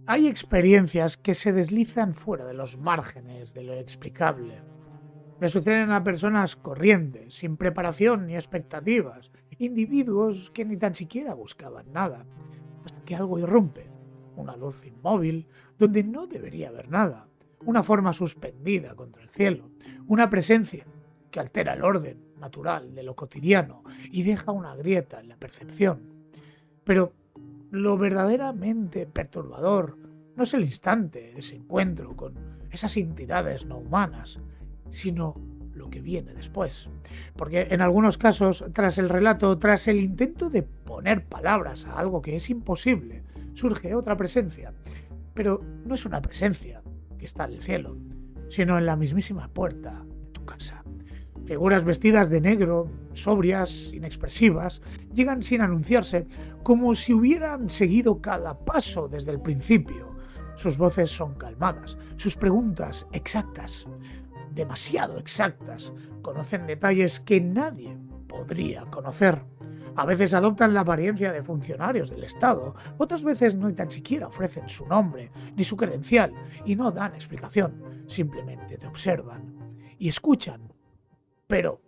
Hay experiencias que se deslizan fuera de los márgenes de lo explicable. Le suceden a personas corrientes, sin preparación ni expectativas, individuos que ni tan siquiera buscaban nada, hasta que algo irrumpe. Una luz inmóvil donde no debería haber nada, una forma suspendida contra el cielo, una presencia que altera el orden natural de lo cotidiano y deja una grieta en la percepción. Pero lo verdaderamente perturbador no es el instante de ese encuentro con esas entidades no humanas, sino lo que viene después. Porque en algunos casos, tras el relato, tras el intento de poner palabras a algo que es imposible, surge otra presencia. Pero no es una presencia que está en el cielo, sino en la mismísima puerta de tu casa. Figuras vestidas de negro, sobrias, inexpresivas, llegan sin anunciarse, como si hubieran seguido cada paso desde el principio. Sus voces son calmadas, sus preguntas exactas, demasiado exactas, conocen detalles que nadie podría conocer. A veces adoptan la apariencia de funcionarios del Estado, otras veces no tan siquiera ofrecen su nombre ni su credencial y no dan explicación, simplemente te observan y escuchan, pero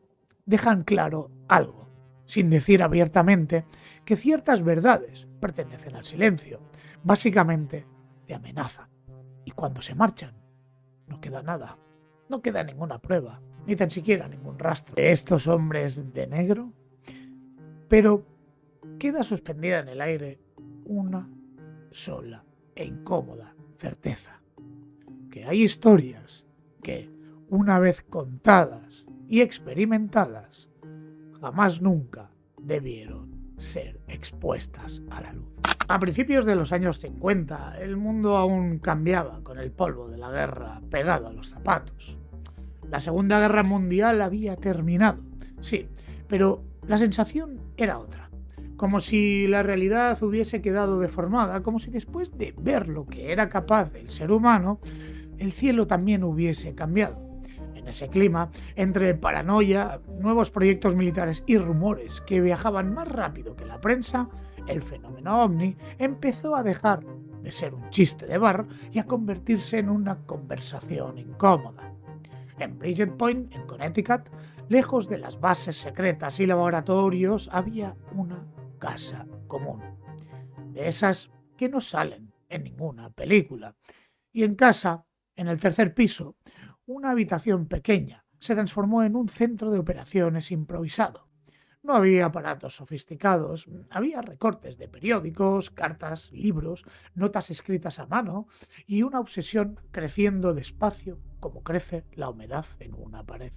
dejan claro algo, sin decir abiertamente que ciertas verdades pertenecen al silencio. Básicamente, te amenazan. Y cuando se marchan, no queda nada. No queda ninguna prueba, ni tan siquiera ningún rastro de estos hombres de negro. Pero queda suspendida en el aire una sola e incómoda certeza. Que hay historias que, una vez contadas y experimentadas, jamás nunca debieron ser expuestas a la luz. A principios de los años 50, el mundo aún cambiaba con el polvo de la guerra pegado a los zapatos. La Segunda Guerra Mundial había terminado, sí, pero la sensación era otra. Como si la realidad hubiese quedado deformada, como si después de ver lo que era capaz el ser humano, el cielo también hubiese cambiado. En ese clima, entre paranoia, nuevos proyectos militares y rumores que viajaban más rápido que la prensa, el fenómeno ovni empezó a dejar de ser un chiste de bar y a convertirse en una conversación incómoda. En Bridget Point, en Connecticut, lejos de las bases secretas y laboratorios, había una casa común. De esas que no salen en ninguna película. Y en casa, en el tercer piso, una habitación pequeña se transformó en un centro de operaciones improvisado. No había aparatos sofisticados, había recortes de periódicos, cartas, libros, notas escritas a mano y una obsesión creciendo despacio como crece la humedad en una pared.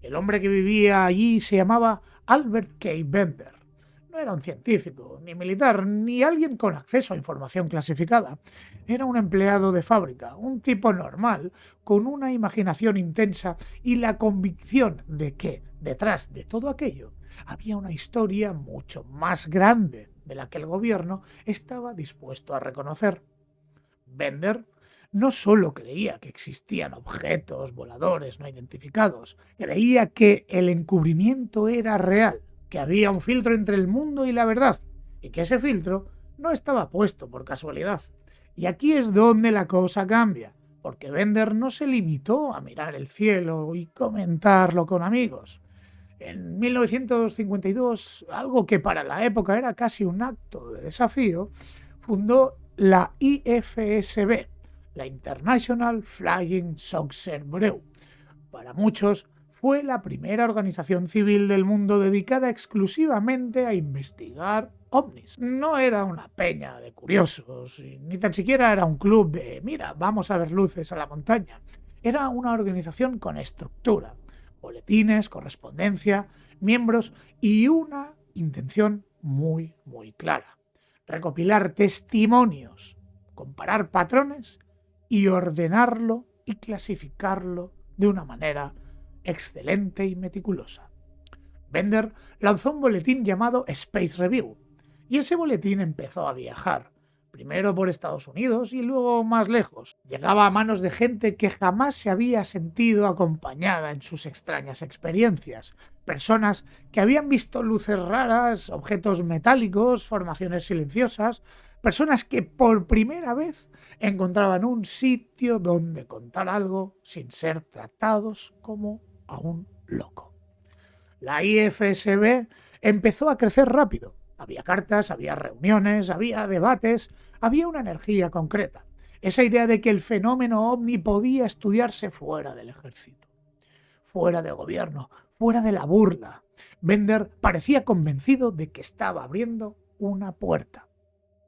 El hombre que vivía allí se llamaba Albert K. Bender. No era un científico, ni militar, ni alguien con acceso a información clasificada. Era un empleado de fábrica, un tipo normal, con una imaginación intensa y la convicción de que, detrás de todo aquello, había una historia mucho más grande de la que el gobierno estaba dispuesto a reconocer. Bender no solo creía que existían objetos voladores no identificados, creía que el encubrimiento era real, que había un filtro entre el mundo y la verdad, y que ese filtro no estaba puesto por casualidad. Y aquí es donde la cosa cambia, porque Bender no se limitó a mirar el cielo y comentarlo con amigos. En 1952, algo que para la época era casi un acto de desafío, fundó la IFSB, la International Flying Saucer Bureau. Para muchos, fue la primera organización civil del mundo dedicada exclusivamente a investigar ovnis. No era una peña de curiosos, ni tan siquiera era un club de mira, vamos a ver luces a la montaña. Era una organización con estructura, boletines, correspondencia, miembros y una intención muy clara. Recopilar testimonios, comparar patrones y ordenarlo y clasificarlo de una manera excelente y meticulosa. Bender lanzó un boletín llamado Space Review, y ese boletín empezó a viajar, primero por Estados Unidos y luego más lejos. Llegaba a manos de gente que jamás se había sentido acompañada en sus extrañas experiencias, personas que habían visto luces raras, objetos metálicos, formaciones silenciosas, Personas que por primera vez encontraban un sitio donde contar algo sin ser tratados como a un loco. La IFSB empezó a crecer rápido. Había cartas, había reuniones, había debates, había una energía concreta. Esa idea de que el fenómeno ovni podía estudiarse fuera del ejército, fuera del gobierno, fuera de la burla. Bender parecía convencido de que estaba abriendo una puerta.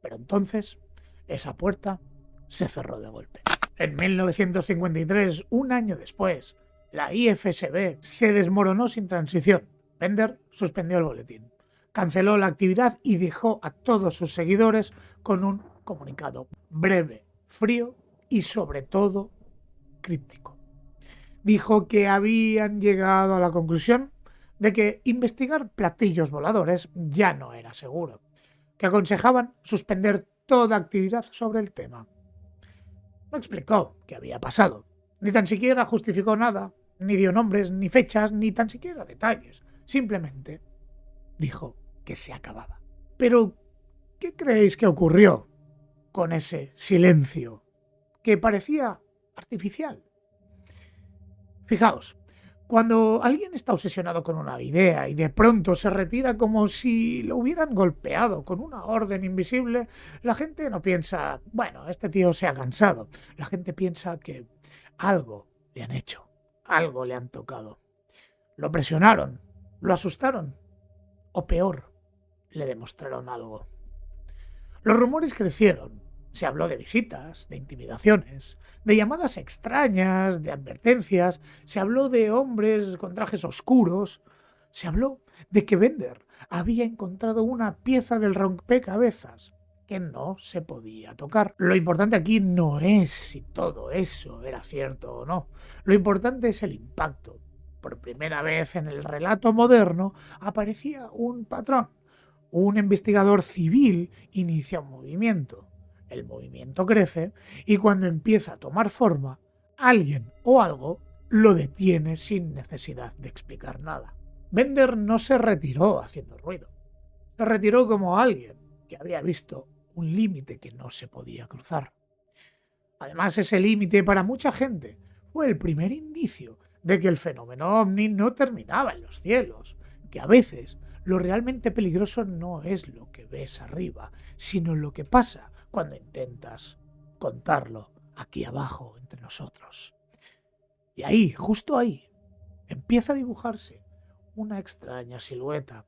Pero entonces, esa puerta se cerró de golpe. En 1953, un año después, la IFSB se desmoronó sin transición. Bender suspendió el boletín, canceló la actividad y dejó a todos sus seguidores con un comunicado breve, frío y sobre todo críptico. Dijo que habían llegado a la conclusión de que investigar platillos voladores ya no era seguro, que aconsejaban suspender toda actividad sobre el tema. No explicó qué había pasado, ni tan siquiera justificó nada, ni dio nombres, ni fechas, ni tan siquiera detalles. Simplemente dijo que se acababa. Pero, ¿qué creéis que ocurrió con ese silencio que parecía artificial? Fijaos, cuando alguien está obsesionado con una idea y de pronto se retira como si lo hubieran golpeado con una orden invisible, la gente no piensa, bueno, este tío se ha cansado. La gente piensa que algo le han hecho, algo le han tocado. Lo presionaron, lo asustaron o peor, le demostraron algo. Los rumores crecieron. Se habló de visitas, de intimidaciones, de llamadas extrañas, de advertencias. Se habló de hombres con trajes oscuros. Se habló de que Bender había encontrado una pieza del rompecabezas que no se podía tocar. Lo importante aquí no es si todo eso era cierto o no. Lo importante es el impacto. Por primera vez en el relato moderno aparecía un patrón. Un investigador civil inicia un movimiento. El movimiento crece y cuando empieza a tomar forma, alguien o algo lo detiene sin necesidad de explicar nada. Bender no se retiró haciendo ruido. Se retiró como alguien que había visto un límite que no se podía cruzar. Además, ese límite para mucha gente fue el primer indicio de que el fenómeno ovni no terminaba en los cielos, que a veces lo realmente peligroso no es lo que ves arriba, sino lo que pasa cuando intentas contarlo aquí abajo entre nosotros. Y ahí, justo ahí, empieza a dibujarse una extraña silueta.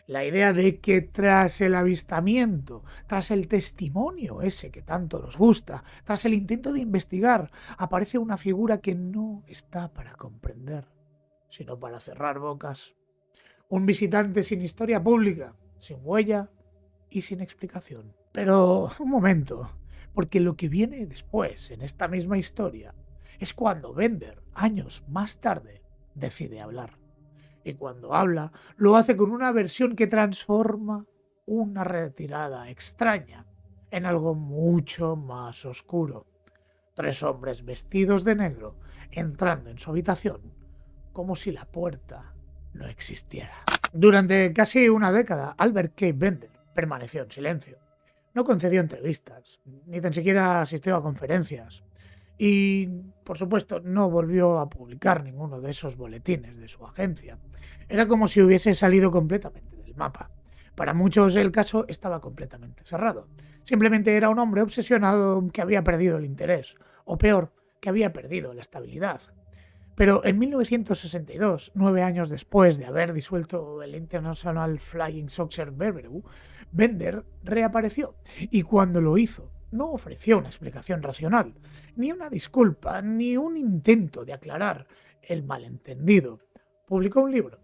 La idea de que tras el avistamiento, tras el testimonio ese que tanto nos gusta, tras el intento de investigar, aparece una figura que no está para comprender, sino para cerrar bocas. Un visitante sin historia pública, sin huella y sin explicación. Pero un momento, porque lo que viene después en esta misma historia es cuando Bender, años más tarde, decide hablar. Y cuando habla, lo hace con una versión que transforma una retirada extraña en algo mucho más oscuro. 3 hombres vestidos de negro entrando en su habitación como si la puerta no existiera. Durante casi una década, Albert K. Bender permaneció en silencio. No concedió entrevistas, ni tan siquiera asistió a conferencias. Y, por supuesto, no volvió a publicar ninguno de esos boletines de su agencia. Era como si hubiese salido completamente del mapa. Para muchos el caso estaba completamente cerrado. Simplemente era un hombre obsesionado que había perdido el interés, o peor, que había perdido la estabilidad. Pero en 1962, 9 años después de haber disuelto el International Flying Saucer Bureau, Bender reapareció y cuando lo hizo no ofreció una explicación racional, ni una disculpa, ni un intento de aclarar el malentendido. Publicó un libro.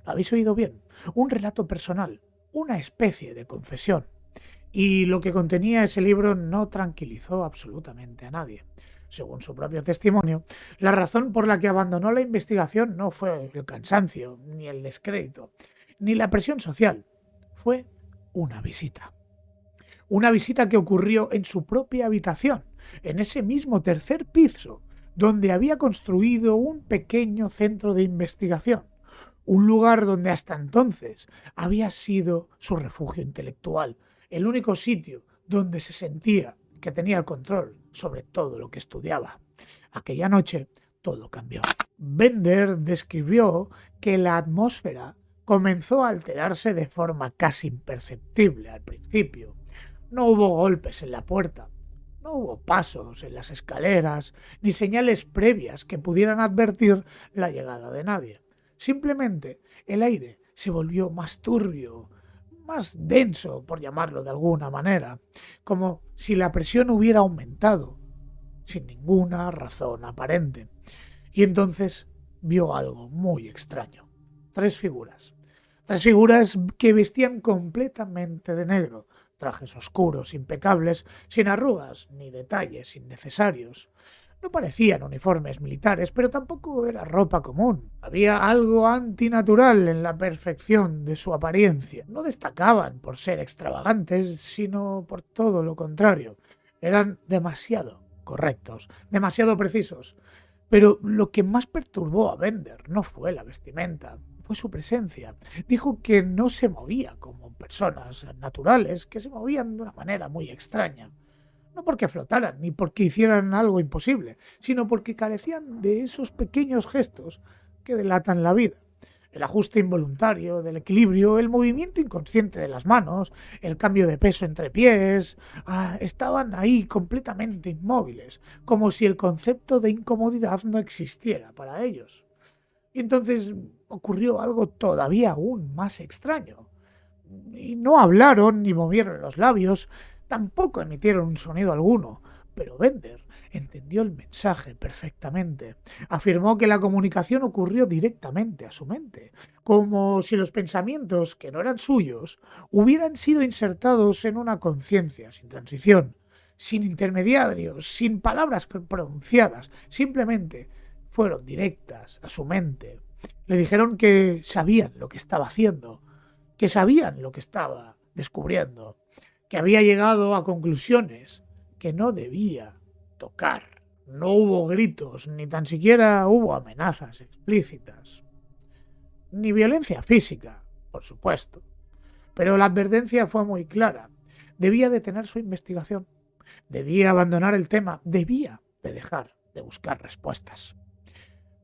¿Habéis oído bien? Un relato personal, una especie de confesión. Y lo que contenía ese libro no tranquilizó absolutamente a nadie. Según su propio testimonio, la razón por la que abandonó la investigación no fue el cansancio, ni el descrédito, ni la presión social. Fue una visita. Una visita que ocurrió en su propia habitación, en ese mismo tercer piso, donde había construido un pequeño centro de investigación. Un lugar donde hasta entonces había sido su refugio intelectual, el único sitio donde se sentía que tenía el control sobre todo lo que estudiaba. Aquella noche todo cambió. Bender describió que la atmósfera comenzó a alterarse de forma casi imperceptible al principio. No hubo golpes en la puerta, no hubo pasos en las escaleras, ni señales previas que pudieran advertir la llegada de nadie. Simplemente el aire se volvió más turbio, más denso, por llamarlo de alguna manera, como si la presión hubiera aumentado, sin ninguna razón aparente. Y entonces vio algo muy extraño. Tres figuras. Tres figuras que vestían completamente de negro, trajes oscuros, impecables, sin arrugas ni detalles innecesarios. No parecían uniformes militares, pero tampoco era ropa común. Había algo antinatural en la perfección de su apariencia. No destacaban por ser extravagantes, sino por todo lo contrario. Eran demasiado correctos, demasiado precisos. Pero lo que más perturbó a Bender no fue la vestimenta, fue su presencia. Dijo que no se movía como personas naturales, que se movían de una manera muy extraña. No porque flotaran ni porque hicieran algo imposible, sino porque carecían de esos pequeños gestos que delatan la vida. El ajuste involuntario del equilibrio, el movimiento inconsciente de las manos, el cambio de peso entre pies, estaban ahí completamente inmóviles, como si el concepto de incomodidad no existiera para ellos. Y entonces ocurrió algo todavía aún más extraño. Y no hablaron ni movieron los labios, tampoco emitieron un sonido alguno, pero Bender entendió el mensaje perfectamente. Afirmó que la comunicación ocurrió directamente a su mente, como si los pensamientos, que no eran suyos, hubieran sido insertados en una conciencia sin transición, sin intermediarios, sin palabras pronunciadas, simplemente fueron directas a su mente. Le dijeron que sabían lo que estaba haciendo, que sabían lo que estaba descubriendo, que había llegado a conclusiones que no debía tocar. No hubo gritos, ni tan siquiera hubo amenazas explícitas, ni violencia física, por supuesto. Pero la advertencia fue muy clara. Debía detener su investigación, debía abandonar el tema, debía de dejar de buscar respuestas.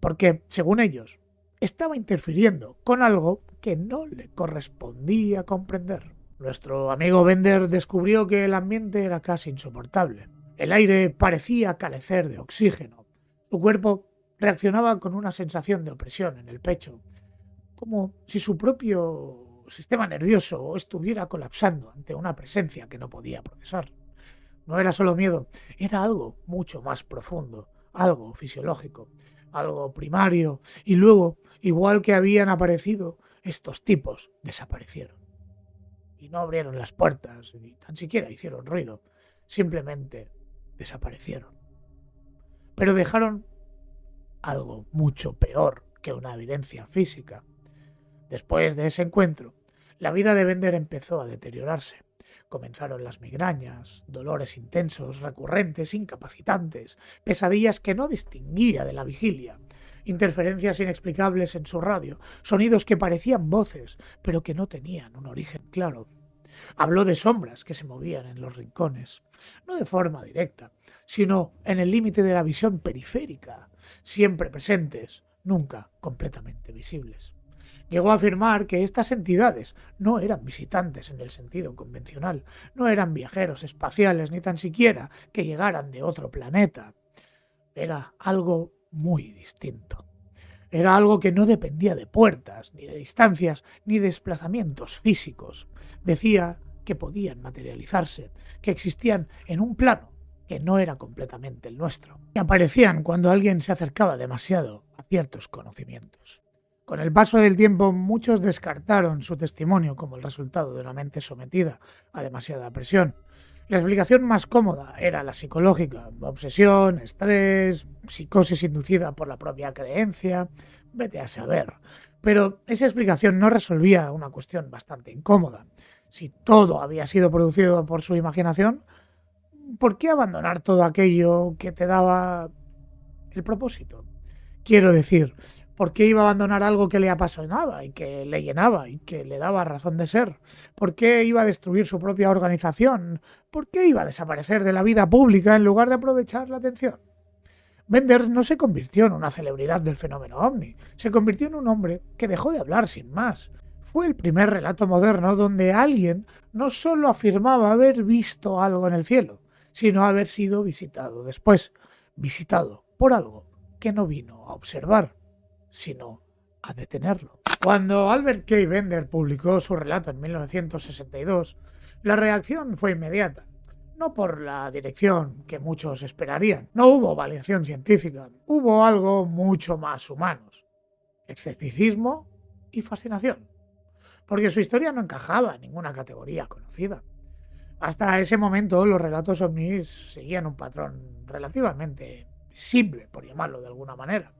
Porque, según ellos, estaba interfiriendo con algo que no le correspondía comprender. Nuestro amigo Bender descubrió que el ambiente era casi insoportable. El aire parecía carecer de oxígeno. Su cuerpo reaccionaba con una sensación de opresión en el pecho, como si su propio sistema nervioso estuviera colapsando ante una presencia que no podía procesar. No era solo miedo, era algo mucho más profundo, algo fisiológico, algo primario, y luego, igual que habían aparecido, estos tipos desaparecieron. Y no abrieron las puertas, ni tan siquiera hicieron ruido, simplemente desaparecieron. Pero dejaron algo mucho peor que una evidencia física. Después de ese encuentro, la vida de Bender empezó a deteriorarse. Comenzaron las migrañas, dolores intensos, recurrentes, incapacitantes, pesadillas que no distinguía de la vigilia, interferencias inexplicables en su radio, sonidos que parecían voces, pero que no tenían un origen claro. Habló de sombras que se movían en los rincones, no de forma directa, sino en el límite de la visión periférica, siempre presentes, nunca completamente visibles. Llegó a afirmar que estas entidades no eran visitantes en el sentido convencional, no eran viajeros espaciales, ni tan siquiera que llegaran de otro planeta. Era algo muy distinto. Era algo que no dependía de puertas, ni de distancias, ni de desplazamientos físicos. Decía que podían materializarse, que existían en un plano que no era completamente el nuestro, que aparecían cuando alguien se acercaba demasiado a ciertos conocimientos. Con el paso del tiempo, muchos descartaron su testimonio como el resultado de una mente sometida a demasiada presión. La explicación más cómoda era la psicológica: obsesión, estrés, psicosis inducida por la propia creencia, vete a saber. Pero esa explicación no resolvía una cuestión bastante incómoda. Si todo había sido producido por su imaginación, ¿por qué abandonar todo aquello que te daba el propósito? Quiero decir, ¿Por qué iba a abandonar algo que le apasionaba y que le llenaba y que le daba razón de ser? ¿Por qué iba a destruir su propia organización? ¿Por qué iba a desaparecer de la vida pública en lugar de aprovechar la atención? Bender no se convirtió en una celebridad del fenómeno ovni, se convirtió en un hombre que dejó de hablar sin más. Fue el primer relato moderno donde alguien no solo afirmaba haber visto algo en el cielo, sino haber sido visitado después, visitado por algo que no vino a observar, sino a detenerlo. Cuando Albert K. Bender publicó su relato en 1962, la reacción fue inmediata. No por la dirección que muchos esperarían. No hubo validación científica. Hubo algo mucho más humanos. Escepticismo y fascinación. Porque su historia no encajaba en ninguna categoría conocida. Hasta ese momento los relatos ovnis seguían un patrón relativamente simple, por llamarlo de alguna manera.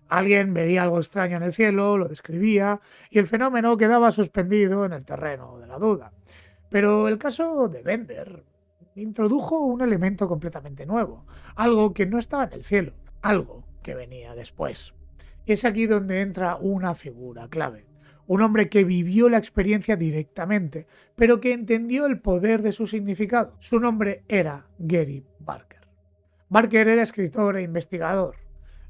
Alguien veía algo extraño en el cielo, lo describía y el fenómeno quedaba suspendido en el terreno de la duda. Pero el caso de Bender introdujo un elemento completamente nuevo, algo que no estaba en el cielo, algo que venía después. Es aquí donde entra una figura clave. Un hombre que vivió la experiencia directamente, pero que entendió el poder de su significado. Su nombre era Gary Barker. Barker era escritor e investigador.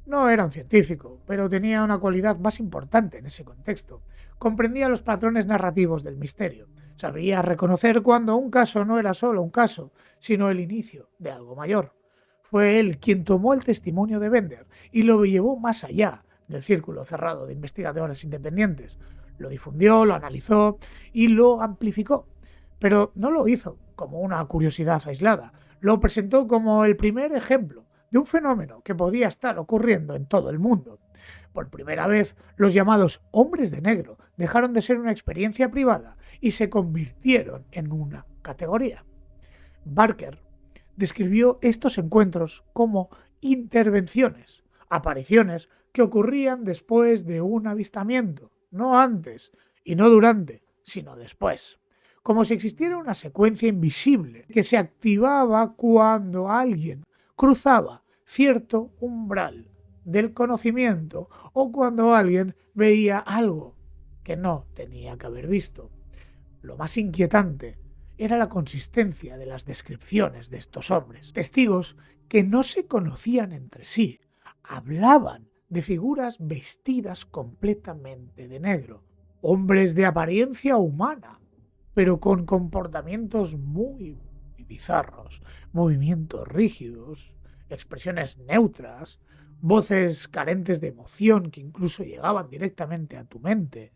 No era un científico, pero tenía una cualidad más importante en ese contexto. Comprendía los patrones narrativos del misterio. Sabía reconocer cuando un caso no era solo un caso, sino el inicio de algo mayor. Fue él quien tomó el testimonio de Bender y lo llevó más allá del círculo cerrado de investigadores independientes. Lo difundió, lo analizó y lo amplificó. Pero no lo hizo como una curiosidad aislada. Lo presentó como el primer ejemplo de un fenómeno que podía estar ocurriendo en todo el mundo. Por primera vez, los llamados hombres de negro dejaron de ser una experiencia privada y se convirtieron en una categoría. Barker describió estos encuentros como intervenciones, apariciones que ocurrían después de un avistamiento, no antes y no durante, sino después. Como si existiera una secuencia invisible que se activaba cuando alguien cruzaba cierto umbral del conocimiento o cuando alguien veía algo que no tenía que haber visto. Lo más inquietante era la consistencia de las descripciones de estos hombres, testigos que no se conocían entre sí, hablaban de figuras vestidas completamente de negro, hombres de apariencia humana, pero con comportamientos muy bizarros, movimientos rígidos, expresiones neutras, voces carentes de emoción que incluso llegaban directamente a tu mente,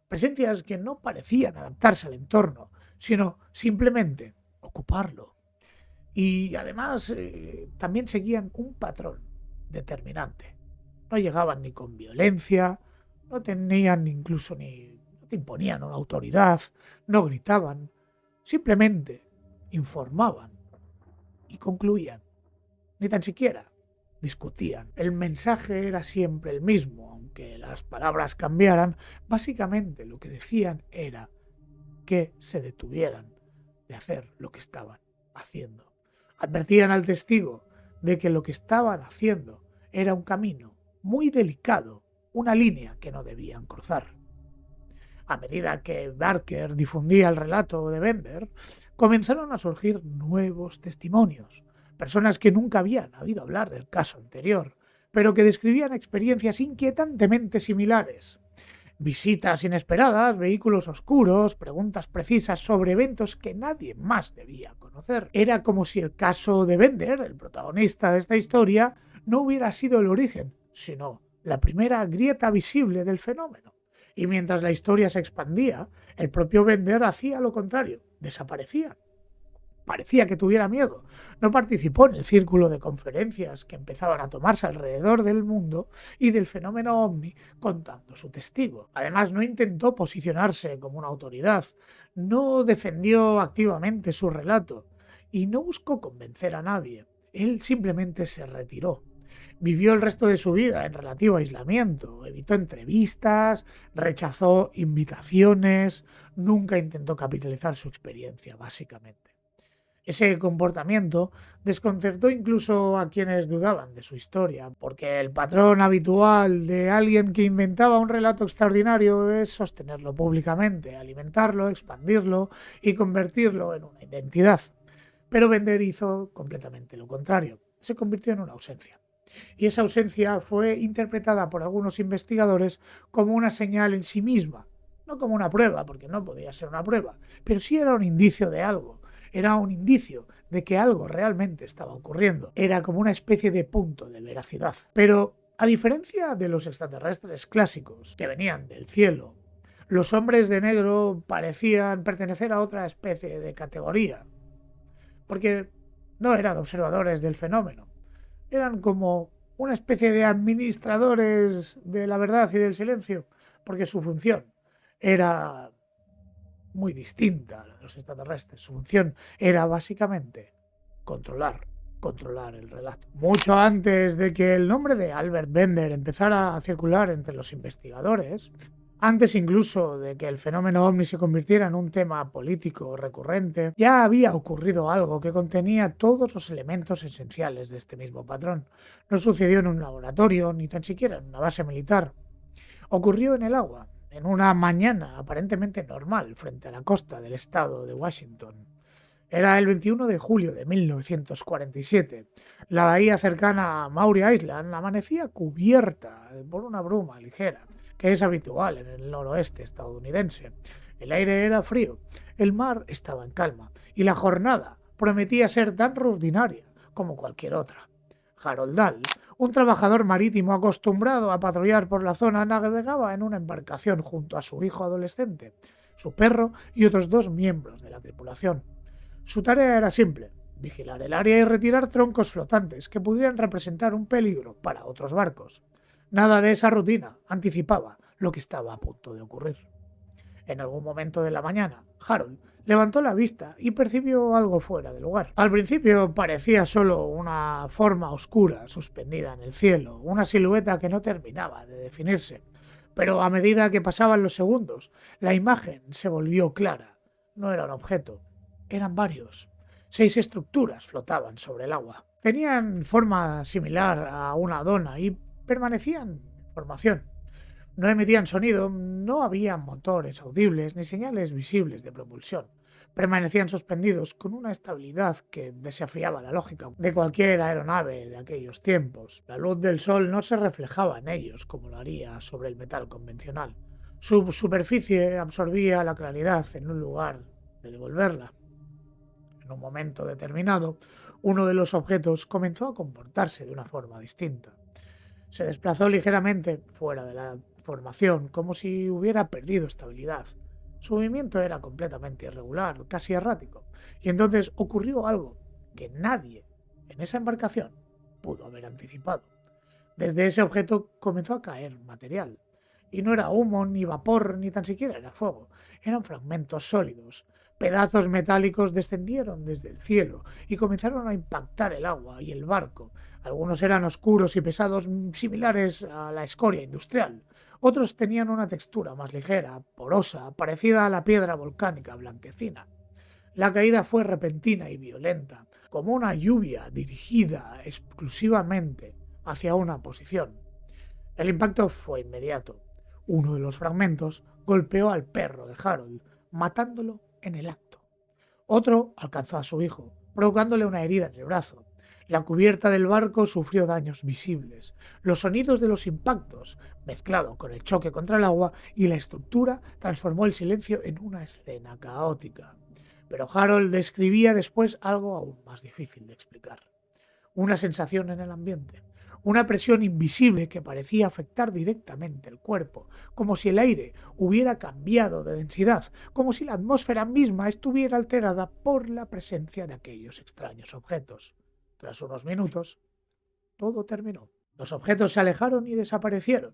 presencias que no parecían adaptarse al entorno, sino simplemente ocuparlo. Y además también seguían un patrón determinante. No llegaban ni con violencia, no tenían incluso no te imponían una autoridad, no gritaban, simplemente informaban y concluían. Ni tan siquiera discutían. El mensaje era siempre el mismo, aunque las palabras cambiaran. Básicamente lo que decían era que se detuvieran de hacer lo que estaban haciendo. Advertían al testigo de que lo que estaban haciendo era un camino muy delicado, una línea que no debían cruzar. A medida que Barker difundía el relato de Bender, comenzaron a surgir nuevos testimonios, personas que nunca habían oído hablar del caso anterior, pero que describían experiencias inquietantemente similares. Visitas inesperadas, vehículos oscuros, preguntas precisas sobre eventos que nadie más debía conocer. Era como si el caso de Bender, el protagonista de esta historia, no hubiera sido el origen, sino la primera grieta visible del fenómeno. Y mientras la historia se expandía, el propio Bender hacía lo contrario, desaparecía. Parecía que tuviera miedo. No participó en el círculo de conferencias que empezaban a tomarse alrededor del mundo y del fenómeno ovni contando su testigo. Además, no intentó posicionarse como una autoridad, no defendió activamente su relato y no buscó convencer a nadie. Él simplemente se retiró. Vivió el resto de su vida en relativo aislamiento, evitó entrevistas, rechazó invitaciones, nunca intentó capitalizar su experiencia, básicamente. Ese comportamiento desconcertó incluso a quienes dudaban de su historia, porque el patrón habitual de alguien que inventaba un relato extraordinario es sostenerlo públicamente, alimentarlo, expandirlo y convertirlo en una identidad. Pero Bender hizo completamente lo contrario. Se convirtió en una ausencia. Y esa ausencia fue interpretada por algunos investigadores como una señal en sí misma, no como una prueba, porque no podía ser una prueba, pero sí era un indicio de algo, era un indicio de que algo realmente estaba ocurriendo, era como una especie de punto de veracidad. Pero, a diferencia de los extraterrestres clásicos que venían del cielo, los hombres de negro parecían pertenecer a otra especie de categoría, porque no eran observadores del fenómeno, eran como una especie de administradores de la verdad y del silencio, porque su función era muy distinta a la de los extraterrestres. Su función era básicamente controlar el relato. Mucho antes de que el nombre de Albert Bender empezara a circular entre los investigadores, antes incluso de que el fenómeno ovni se convirtiera en un tema político recurrente, ya había ocurrido algo que contenía todos los elementos esenciales de este mismo patrón. No sucedió en un laboratorio, ni tan siquiera en una base militar. Ocurrió en el agua, en una mañana aparentemente normal frente a la costa del estado de Washington. Era el 21 de julio de 1947. La bahía cercana a Maury Island amanecía cubierta por una bruma ligera, que es habitual en el noroeste estadounidense. El aire era frío, el mar estaba en calma y la jornada prometía ser tan rutinaria como cualquier otra. Harold Dahl, un trabajador marítimo acostumbrado a patrullar por la zona, navegaba en una embarcación junto a su hijo adolescente, su perro y otros 2 miembros de la tripulación. Su tarea era simple: vigilar el área y retirar troncos flotantes que pudieran representar un peligro para otros barcos. Nada de esa rutina anticipaba lo que estaba a punto de ocurrir. En algún momento de la mañana, Harold levantó la vista y percibió algo fuera de lugar. Al principio parecía solo una forma oscura suspendida en el cielo, una silueta que no terminaba de definirse. Pero a medida que pasaban los segundos, la imagen se volvió clara. No era un objeto, eran varios. 6 estructuras flotaban sobre el agua. Tenían forma similar a una dona y permanecían en formación. No emitían sonido, no había motores audibles ni señales visibles de propulsión. Permanecían suspendidos con una estabilidad que desafiaba la lógica de cualquier aeronave de aquellos tiempos. La luz del sol no se reflejaba en ellos como lo haría sobre el metal convencional. Su superficie absorbía la claridad en un lugar de devolverla. En un momento determinado, uno de los objetos comenzó a comportarse de una forma distinta. Se desplazó ligeramente fuera de la formación, como si hubiera perdido estabilidad. Su movimiento era completamente irregular, casi errático, y entonces ocurrió algo que nadie en esa embarcación pudo haber anticipado. Desde ese objeto comenzó a caer material, y no era humo, ni vapor, ni tan siquiera era fuego, eran fragmentos sólidos. Pedazos metálicos descendieron desde el cielo y comenzaron a impactar el agua y el barco. Algunos eran oscuros y pesados, similares a la escoria industrial. Otros tenían una textura más ligera, porosa, parecida a la piedra volcánica blanquecina. La caída fue repentina y violenta, como una lluvia dirigida exclusivamente hacia una posición. El impacto fue inmediato. Uno de los fragmentos golpeó al perro de Harold, matándolo en el acto. Otro alcanzó a su hijo, provocándole una herida en el brazo. La cubierta del barco sufrió daños visibles. Los sonidos de los impactos, mezclado con el choque contra el agua y la estructura, transformó el silencio en una escena caótica. Pero Harold describía después algo aún más difícil de explicar. Una sensación en el ambiente, una presión invisible que parecía afectar directamente el cuerpo, como si el aire hubiera cambiado de densidad, como si la atmósfera misma estuviera alterada por la presencia de aquellos extraños objetos. Tras unos minutos, todo terminó. Los objetos se alejaron y desaparecieron.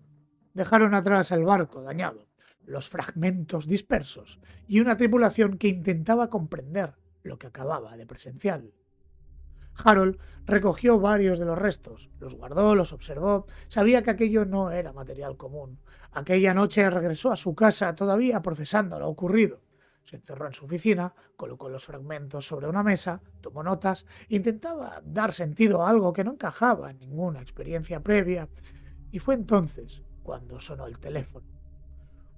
Dejaron atrás el barco dañado, los fragmentos dispersos y una tripulación que intentaba comprender lo que acababa de presenciar. Harold recogió varios de los restos, los guardó, los observó, sabía que aquello no era material común. Aquella noche regresó a su casa todavía procesando lo ocurrido. Se encerró en su oficina, colocó los fragmentos sobre una mesa, tomó notas, intentaba dar sentido a algo que no encajaba en ninguna experiencia previa, y fue entonces cuando sonó el teléfono.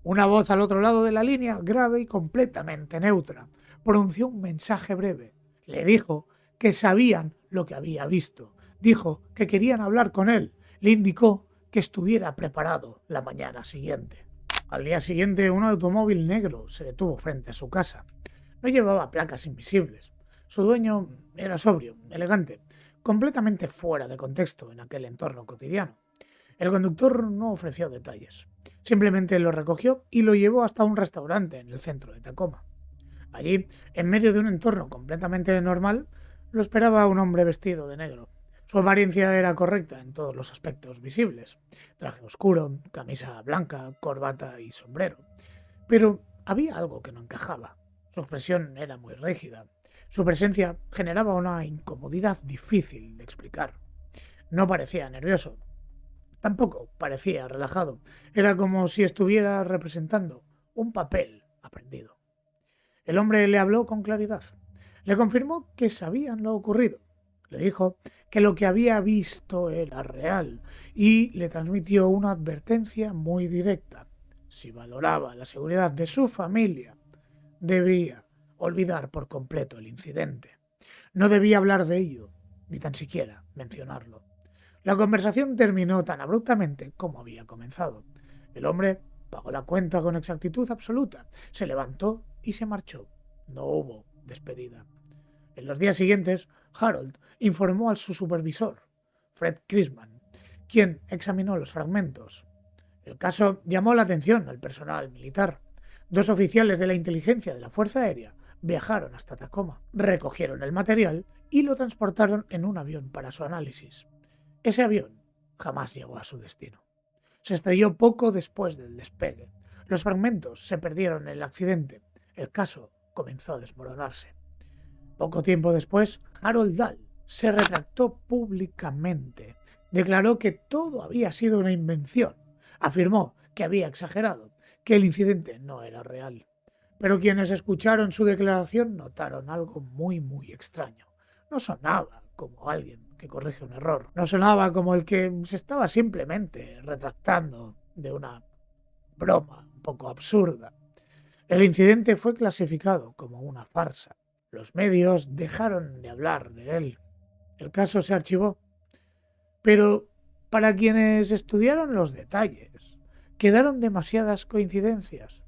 Una voz al otro lado de la línea, grave y completamente neutra, pronunció un mensaje breve. Le dijo que sabían lo que había visto. Dijo que querían hablar con él. Le indicó que estuviera preparado la mañana siguiente. Al día siguiente, un automóvil negro se detuvo frente a su casa. No llevaba placas invisibles. Su dueño era sobrio, elegante, completamente fuera de contexto en aquel entorno cotidiano. El conductor no ofreció detalles. Simplemente lo recogió y lo llevó hasta un restaurante en el centro de Tacoma. Allí, en medio de un entorno completamente normal, lo esperaba un hombre vestido de negro. Su apariencia era correcta en todos los aspectos visibles. Traje oscuro, camisa blanca, corbata y sombrero. Pero había algo que no encajaba. Su expresión era muy rígida. Su presencia generaba una incomodidad difícil de explicar. No parecía nervioso. Tampoco parecía relajado. Era como si estuviera representando un papel aprendido. El hombre le habló con claridad. Le confirmó que sabían lo ocurrido. Le dijo que lo que había visto era real y le transmitió una advertencia muy directa. Si valoraba la seguridad de su familia, debía olvidar por completo el incidente. No debía hablar de ello, ni tan siquiera mencionarlo. La conversación terminó tan abruptamente como había comenzado. El hombre pagó la cuenta con exactitud absoluta, se levantó y se marchó. No hubo despedida. En los días siguientes, Harold informó a su supervisor, Fred Chrisman, quien examinó los fragmentos. El caso llamó la atención al personal militar. Dos oficiales de la inteligencia de la Fuerza Aérea viajaron hasta Tacoma, recogieron el material y lo transportaron en un avión para su análisis. Ese avión jamás llegó a su destino. Se estrelló poco después del despegue. Los fragmentos se perdieron en el accidente. El caso comenzó a desmoronarse. Poco tiempo después, Harold Dahl se retractó públicamente. Declaró que todo había sido una invención. Afirmó que había exagerado, que el incidente no era real. Pero quienes escucharon su declaración notaron algo muy extraño. No sonaba como alguien que corrige un error. No sonaba como el que se estaba simplemente retractando de una broma un poco absurda. El incidente fue clasificado como una farsa. Los medios dejaron de hablar de él. El caso se archivó. Pero para quienes estudiaron los detalles, quedaron demasiadas coincidencias.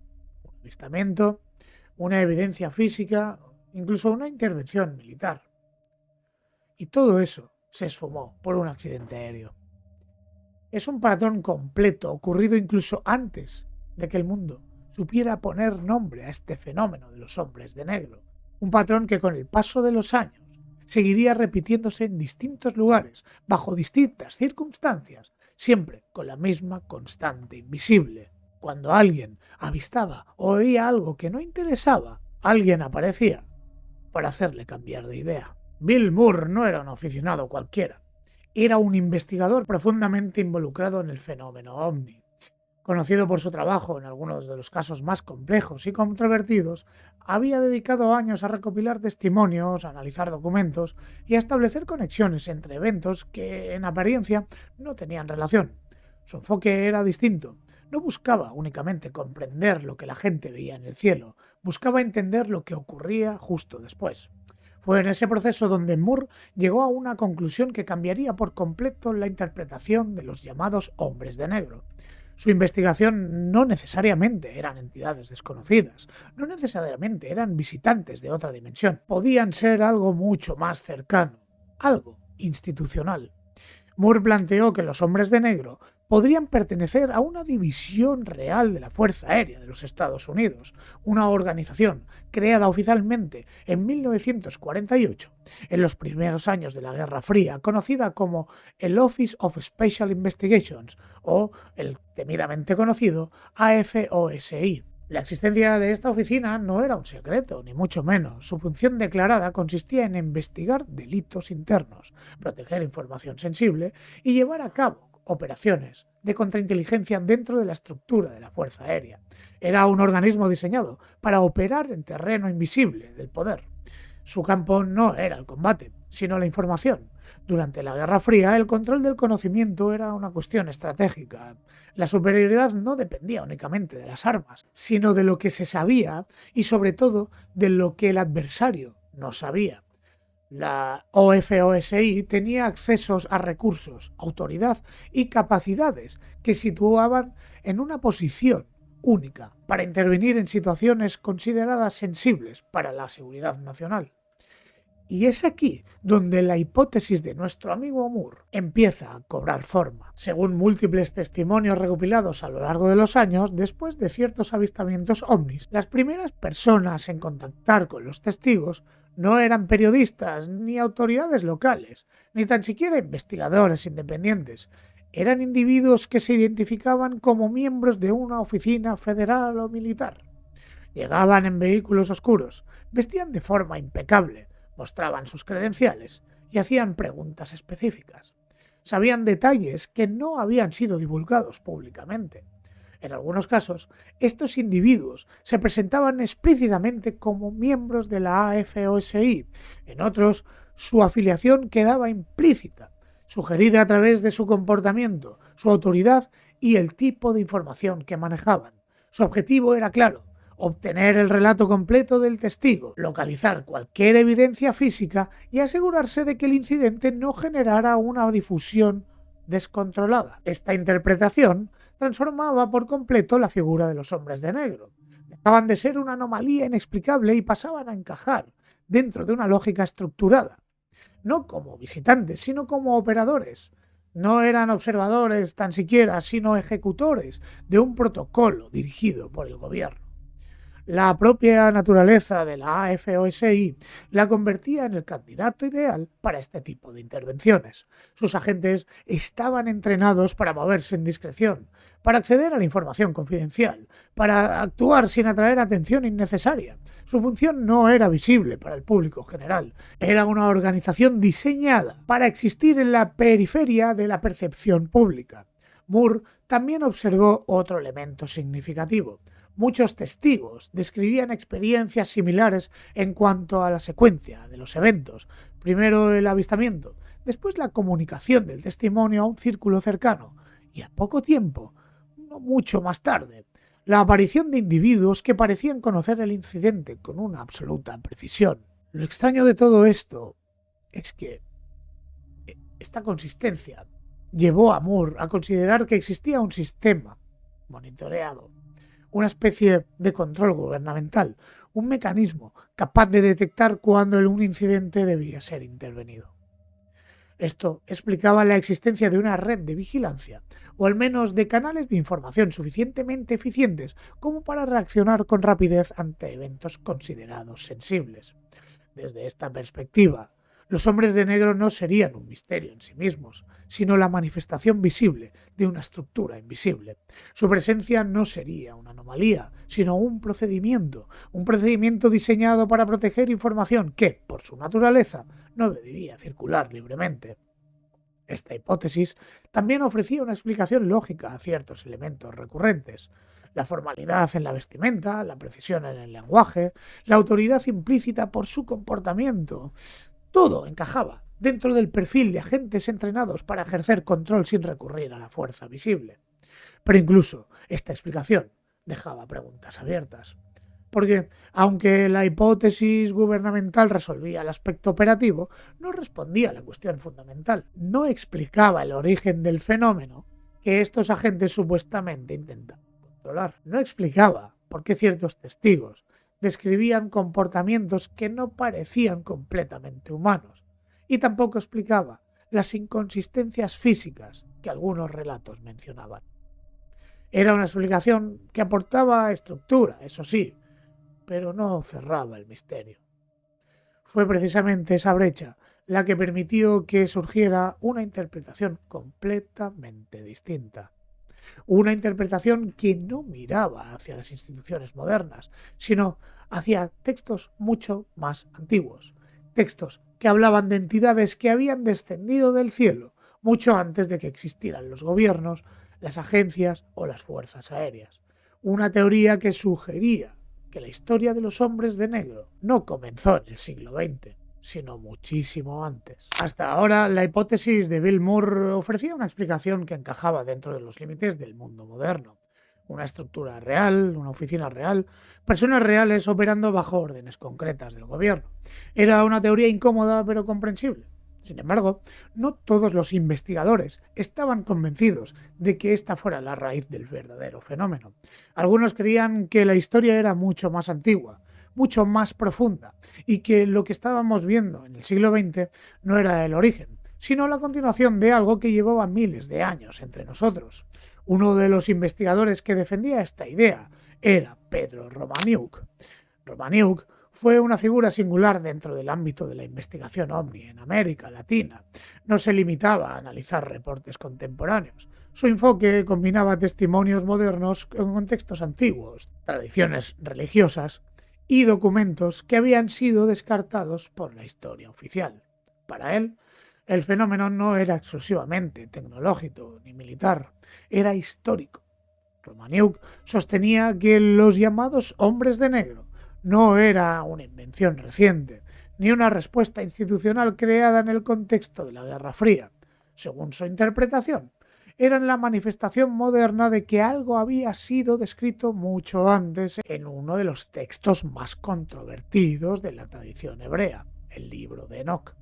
Un avistamiento, una evidencia física, incluso una intervención militar. Y todo eso se esfumó por un accidente aéreo. Es un patrón completo ocurrido incluso antes de que el mundo supiera poner nombre a este fenómeno de los hombres de negro. Un patrón que con el paso de los años seguiría repitiéndose en distintos lugares, bajo distintas circunstancias, siempre con la misma constante invisible. Cuando alguien avistaba o oía algo que no interesaba, alguien aparecía para hacerle cambiar de idea. Bill Moore no era un aficionado cualquiera. Era un investigador profundamente involucrado en el fenómeno ovni. Conocido por su trabajo en algunos de los casos más complejos y controvertidos, había dedicado años a recopilar testimonios, a analizar documentos y a establecer conexiones entre eventos que, en apariencia, no tenían relación. Su enfoque era distinto. No buscaba únicamente comprender lo que la gente veía en el cielo, buscaba entender lo que ocurría justo después. Fue en ese proceso donde Moore llegó a una conclusión que cambiaría por completo la interpretación de los llamados hombres de negro. Su investigación no necesariamente eran entidades desconocidas, no necesariamente eran visitantes de otra dimensión, podían ser algo mucho más cercano, algo institucional. Moore planteó que los hombres de negro podrían pertenecer a una división real de la Fuerza Aérea de los Estados Unidos, una organización creada oficialmente en 1948, en los primeros años de la Guerra Fría, conocida como el Office of Special Investigations o el temidamente conocido AFOSI. La existencia de esta oficina no era un secreto, ni mucho menos. Su función declarada consistía en investigar delitos internos, proteger información sensible y llevar a cabo operaciones de contrainteligencia dentro de la estructura de la Fuerza Aérea. Era un organismo diseñado para operar en terreno invisible del poder. Su campo no era el combate, sino la información. Durante la Guerra Fría, el control del conocimiento era una cuestión estratégica. La superioridad no dependía únicamente de las armas, sino de lo que se sabía y sobre todo de lo que el adversario no sabía. La OFOSI tenía accesos a recursos, autoridad y capacidades que situaban en una posición única para intervenir en situaciones consideradas sensibles para la seguridad nacional. Y es aquí donde la hipótesis de nuestro amigo Moore empieza a cobrar forma. Según múltiples testimonios recopilados a lo largo de los años, después de ciertos avistamientos ovnis, las primeras personas en contactar con los testigos no eran periodistas ni autoridades locales, ni tan siquiera investigadores independientes. Eran individuos que se identificaban como miembros de una oficina federal o militar. Llegaban en vehículos oscuros, vestían de forma impecable, mostraban sus credenciales y hacían preguntas específicas. Sabían detalles que no habían sido divulgados públicamente. En algunos casos, estos individuos se presentaban explícitamente como miembros de la AFOSI. En otros, su afiliación quedaba implícita, sugerida a través de su comportamiento, su autoridad y el tipo de información que manejaban. Su objetivo era claro: obtener el relato completo del testigo, localizar cualquier evidencia física y asegurarse de que el incidente no generara una difusión descontrolada. Esta interpretación transformaba por completo la figura de los hombres de negro. Dejaban de ser una anomalía inexplicable y pasaban a encajar dentro de una lógica estructurada, no como visitantes, sino como operadores. No eran observadores tan siquiera, sino ejecutores de un protocolo dirigido por el gobierno. La propia naturaleza de la AFOSI la convertía en el candidato ideal para este tipo de intervenciones. Sus agentes estaban entrenados para moverse en discreción, para acceder a la información confidencial, para actuar sin atraer atención innecesaria. Su función no era visible para el público general. Era una organización diseñada para existir en la periferia de la percepción pública. Moore también observó otro elemento significativo. Muchos testigos describían experiencias similares en cuanto a la secuencia de los eventos. Primero el avistamiento, después la comunicación del testimonio a un círculo cercano y a poco tiempo, no mucho más tarde, la aparición de individuos que parecían conocer el incidente con una absoluta precisión. Lo extraño de todo esto es que esta consistencia llevó a Moore a considerar que existía un sistema monitoreado, una especie de control gubernamental, un mecanismo capaz de detectar cuándo un incidente debía ser intervenido. Esto explicaba la existencia de una red de vigilancia, o al menos de canales de información suficientemente eficientes como para reaccionar con rapidez ante eventos considerados sensibles. Desde esta perspectiva, los hombres de negro no serían un misterio en sí mismos, sino la manifestación visible de una estructura invisible. Su presencia no sería una anomalía, sino un procedimiento diseñado para proteger información que, por su naturaleza, no debía circular libremente. Esta hipótesis también ofrecía una explicación lógica a ciertos elementos recurrentes: la formalidad en la vestimenta, la precisión en el lenguaje, la autoridad implícita por su comportamiento. Todo encajaba dentro del perfil de agentes entrenados para ejercer control sin recurrir a la fuerza visible. Pero incluso esta explicación dejaba preguntas abiertas. Porque, aunque la hipótesis gubernamental resolvía el aspecto operativo, no respondía a la cuestión fundamental. No explicaba el origen del fenómeno que estos agentes supuestamente intentan controlar. No explicaba por qué ciertos testigos describían comportamientos que no parecían completamente humanos, y tampoco explicaba las inconsistencias físicas que algunos relatos mencionaban. Era una explicación que aportaba estructura, eso sí, pero no cerraba el misterio. Fue precisamente esa brecha la que permitió que surgiera una interpretación completamente distinta. Una interpretación que no miraba hacia las instituciones modernas, sino hacia textos mucho más antiguos, textos que hablaban de entidades que habían descendido del cielo, mucho antes de que existieran los gobiernos, las agencias o las fuerzas aéreas. Una teoría que sugería que la historia de los hombres de negro no comenzó en el siglo XX, sino muchísimo antes. Hasta ahora, la hipótesis de Bill Moore ofrecía una explicación que encajaba dentro de los límites del mundo moderno. Una estructura real, una oficina real, personas reales operando bajo órdenes concretas del gobierno. Era una teoría incómoda pero comprensible. Sin embargo, no todos los investigadores estaban convencidos de que esta fuera la raíz del verdadero fenómeno. Algunos creían que la historia era mucho más antigua, mucho más profunda, y que lo que estábamos viendo en el siglo XX no era el origen, sino la continuación de algo que llevaba miles de años entre nosotros. Uno de los investigadores que defendía esta idea era Pedro Romaniuk. Romaniuk fue una figura singular dentro del ámbito de la investigación ovni en América Latina. No se limitaba a analizar reportes contemporáneos. Su enfoque combinaba testimonios modernos con contextos antiguos, tradiciones religiosas y documentos que habían sido descartados por la historia oficial. Para él, el fenómeno no era exclusivamente tecnológico ni militar, era histórico. Romaniuk sostenía que los llamados hombres de negro no era una invención reciente, ni una respuesta institucional creada en el contexto de la Guerra Fría. Según su interpretación, eran la manifestación moderna de que algo había sido descrito mucho antes en uno de los textos más controvertidos de la tradición hebrea, el libro de Enoc.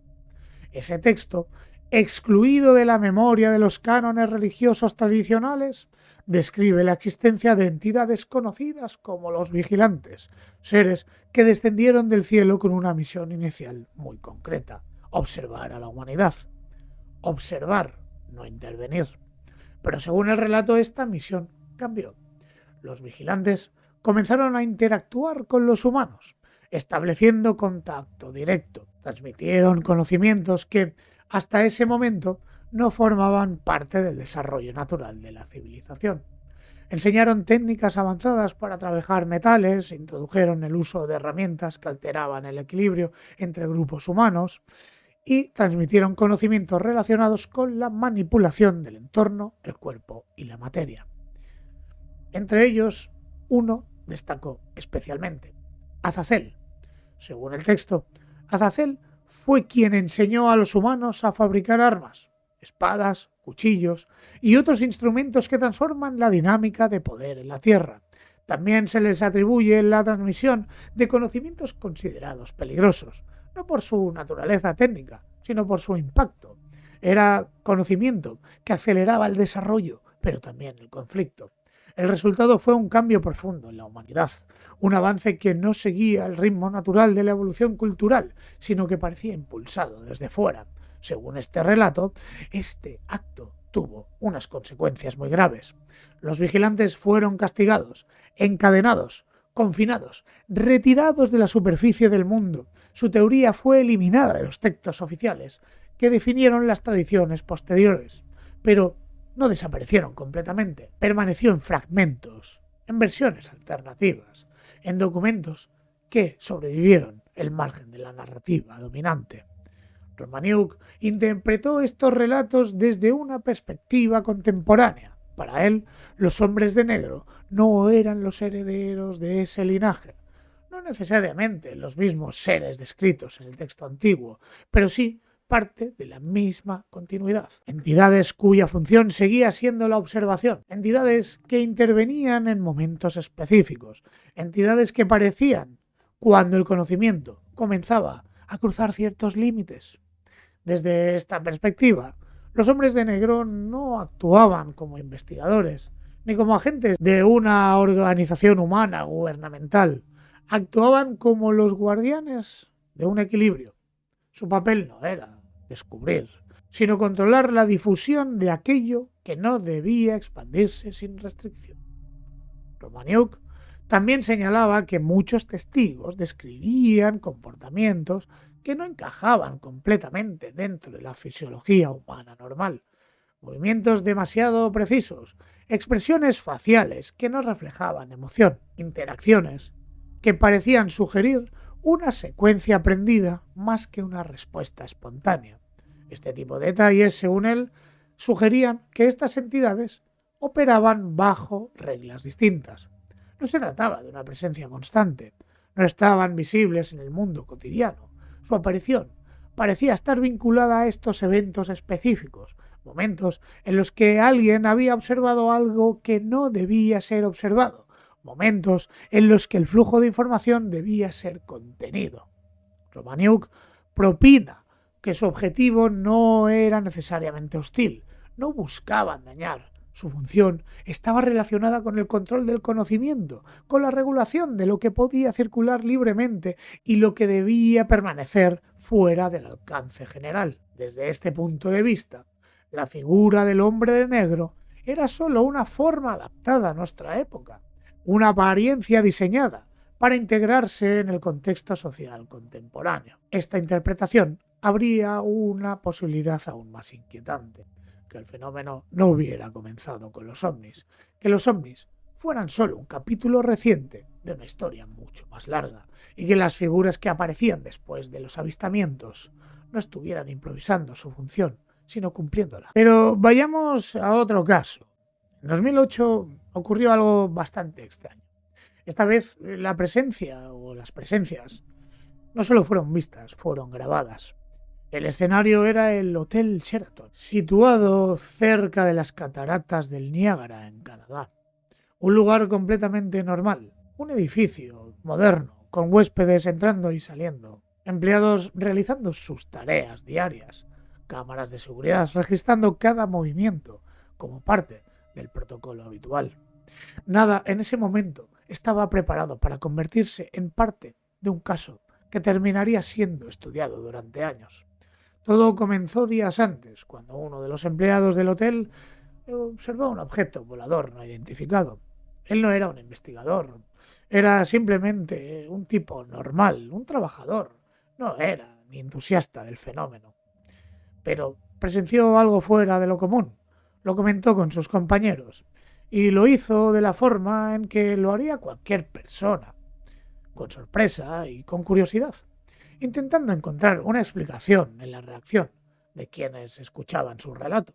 Ese texto, excluido de la memoria de los cánones religiosos tradicionales, describe la existencia de entidades conocidas como los vigilantes, seres que descendieron del cielo con una misión inicial muy concreta: observar a la humanidad. Observar, no intervenir. Pero según el relato, esta misión cambió. Los vigilantes comenzaron a interactuar con los humanos, estableciendo contacto directo. Transmitieron conocimientos que, hasta ese momento, no formaban parte del desarrollo natural de la civilización. Enseñaron técnicas avanzadas para trabajar metales, introdujeron el uso de herramientas que alteraban el equilibrio entre grupos humanos y transmitieron conocimientos relacionados con la manipulación del entorno, el cuerpo y la materia. Entre ellos, uno destacó especialmente: Azazel. Según el texto, Azazel fue quien enseñó a los humanos a fabricar armas, espadas, cuchillos y otros instrumentos que transforman la dinámica de poder en la Tierra. También se les atribuye la transmisión de conocimientos considerados peligrosos, no por su naturaleza técnica, sino por su impacto. Era conocimiento que aceleraba el desarrollo, pero también el conflicto. El resultado fue un cambio profundo en la humanidad, un avance que no seguía el ritmo natural de la evolución cultural, sino que parecía impulsado desde fuera. Según este relato, este acto tuvo unas consecuencias muy graves. Los vigilantes fueron castigados, encadenados, confinados, retirados de la superficie del mundo. Su teoría fue eliminada de los textos oficiales, que definieron las tradiciones posteriores. Pero no desaparecieron completamente, permaneció en fragmentos, en versiones alternativas, en documentos que sobrevivieron el margen de la narrativa dominante. Romaniuk interpretó estos relatos desde una perspectiva contemporánea. Para él, los hombres de negro no eran los herederos de ese linaje, no necesariamente los mismos seres descritos en el texto antiguo, pero sí parte de la misma continuidad. Entidades cuya función seguía siendo la observación, entidades que intervenían en momentos específicos, entidades que parecían cuando el conocimiento comenzaba a cruzar ciertos límites. Desde esta perspectiva, los hombres de negro no actuaban como investigadores, ni como agentes de una organización humana gubernamental. Actuaban como los guardianes de un equilibrio. Su papel no era descubrir, sino controlar la difusión de aquello que no debía expandirse sin restricción. Romaniuk también señalaba que muchos testigos describían comportamientos que no encajaban completamente dentro de la fisiología humana normal, movimientos demasiado precisos, expresiones faciales que no reflejaban emoción, interacciones que parecían sugerir una secuencia aprendida más que una respuesta espontánea. Este tipo de detalles, según él, sugerían que estas entidades operaban bajo reglas distintas. No se trataba de una presencia constante, no estaban visibles en el mundo cotidiano. Su aparición parecía estar vinculada a estos eventos específicos, momentos en los que alguien había observado algo que no debía ser observado, momentos en los que el flujo de información debía ser contenido. Romaniuk propina que su objetivo no era necesariamente hostil, no buscaban dañar. Su función estaba relacionada con el control del conocimiento, con la regulación de lo que podía circular libremente y lo que debía permanecer fuera del alcance general. Desde este punto de vista, la figura del hombre de negro era sólo una forma adaptada a nuestra época, una apariencia diseñada para integrarse en el contexto social contemporáneo. Esta interpretación habría una posibilidad aún más inquietante: que el fenómeno no hubiera comenzado con los ovnis, que los ovnis fueran solo un capítulo reciente de una historia mucho más larga, y que las figuras que aparecían después de los avistamientos no estuvieran improvisando su función, sino cumpliéndola. Pero vayamos a otro caso. En 2008 ocurrió algo bastante extraño. Esta vez la presencia o las presencias no solo fueron vistas, fueron grabadas. El escenario era el Hotel Sheraton, situado cerca de las cataratas del Niágara, en Canadá. Un lugar completamente normal, un edificio moderno, con huéspedes entrando y saliendo, empleados realizando sus tareas diarias, cámaras de seguridad registrando cada movimiento como parte del protocolo habitual. Nada en ese momento estaba preparado para convertirse en parte de un caso que terminaría siendo estudiado durante años. Todo comenzó días antes, cuando uno de los empleados del hotel observó un objeto volador no identificado. Él no era un investigador, era simplemente un tipo normal, un trabajador. No era ni entusiasta del fenómeno, pero presenció algo fuera de lo común. Lo comentó con sus compañeros y lo hizo de la forma en que lo haría cualquier persona, con sorpresa y con curiosidad, intentando encontrar una explicación en la reacción de quienes escuchaban su relato.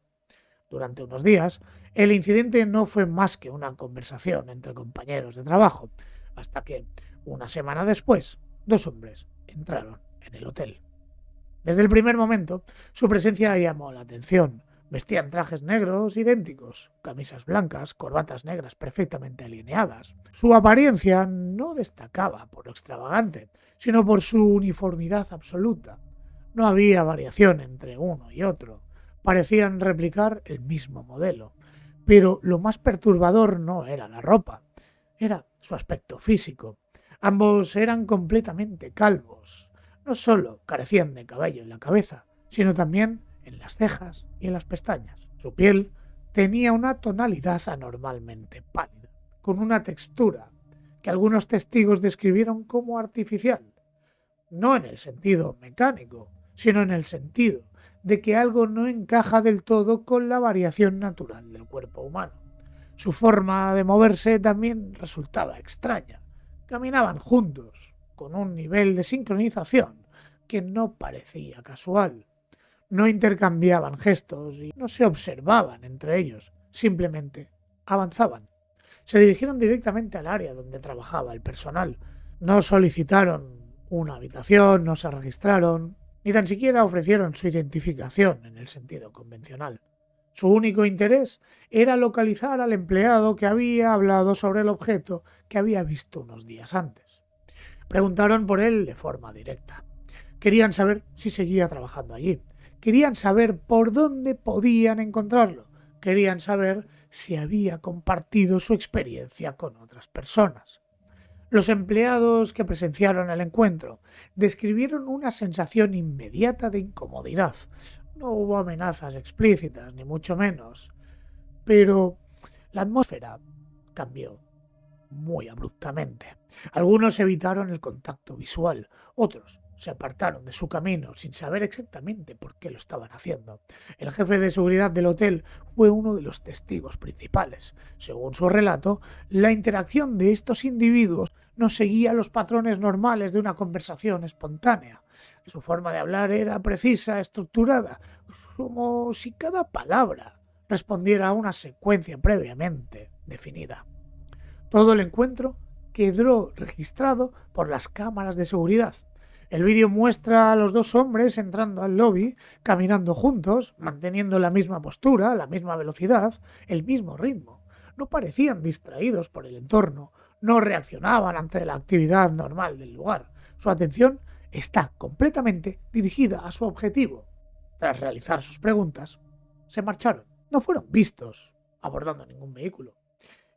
Durante unos días, el incidente no fue más que una conversación entre compañeros de trabajo, hasta que, una semana después, dos hombres entraron en el hotel. Desde el primer momento, su presencia llamó la atención. Vestían trajes negros idénticos, camisas blancas, corbatas negras perfectamente alineadas. Su apariencia no destacaba por lo extravagante, sino por su uniformidad absoluta. No había variación entre uno y otro. Parecían replicar el mismo modelo. Pero lo más perturbador no era la ropa, era su aspecto físico. Ambos eran completamente calvos. No solo carecían de cabello en la cabeza, sino también en las cejas y en las pestañas. Su piel tenía una tonalidad anormalmente pálida, con una textura que algunos testigos describieron como artificial, no en el sentido mecánico, sino en el sentido de que algo no encaja del todo con la variación natural del cuerpo humano. Su forma de moverse también resultaba extraña. Caminaban juntos, con un nivel de sincronización que no parecía casual. No intercambiaban gestos y no se observaban entre ellos, simplemente avanzaban. Se dirigieron directamente al área donde trabajaba el personal. No solicitaron una habitación, no se registraron, ni tan siquiera ofrecieron su identificación en el sentido convencional. Su único interés era localizar al empleado que había hablado sobre el objeto que había visto unos días antes. Preguntaron por él de forma directa. Querían saber si seguía trabajando allí. Querían saber por dónde podían encontrarlo. Querían saber si había compartido su experiencia con otras personas. Los empleados que presenciaron el encuentro describieron una sensación inmediata de incomodidad. No hubo amenazas explícitas, ni mucho menos, pero la atmósfera cambió muy abruptamente. Algunos evitaron el contacto visual, otros se apartaron de su camino sin saber exactamente por qué lo estaban haciendo. El jefe de seguridad del hotel fue uno de los testigos principales. Según su relato, la interacción de estos individuos no seguía los patrones normales de una conversación espontánea. Su forma de hablar era precisa, estructurada. como si cada palabra respondiera a una secuencia previamente definida. Todo el encuentro quedó registrado por las cámaras de seguridad. El vídeo muestra a los dos hombres entrando al lobby, caminando juntos, manteniendo la misma postura, la misma velocidad, el mismo ritmo. No parecían distraídos por el entorno, no reaccionaban ante la actividad normal del lugar. Su atención está completamente dirigida a su objetivo. Tras realizar sus preguntas, se marcharon. No fueron vistos abordando ningún vehículo,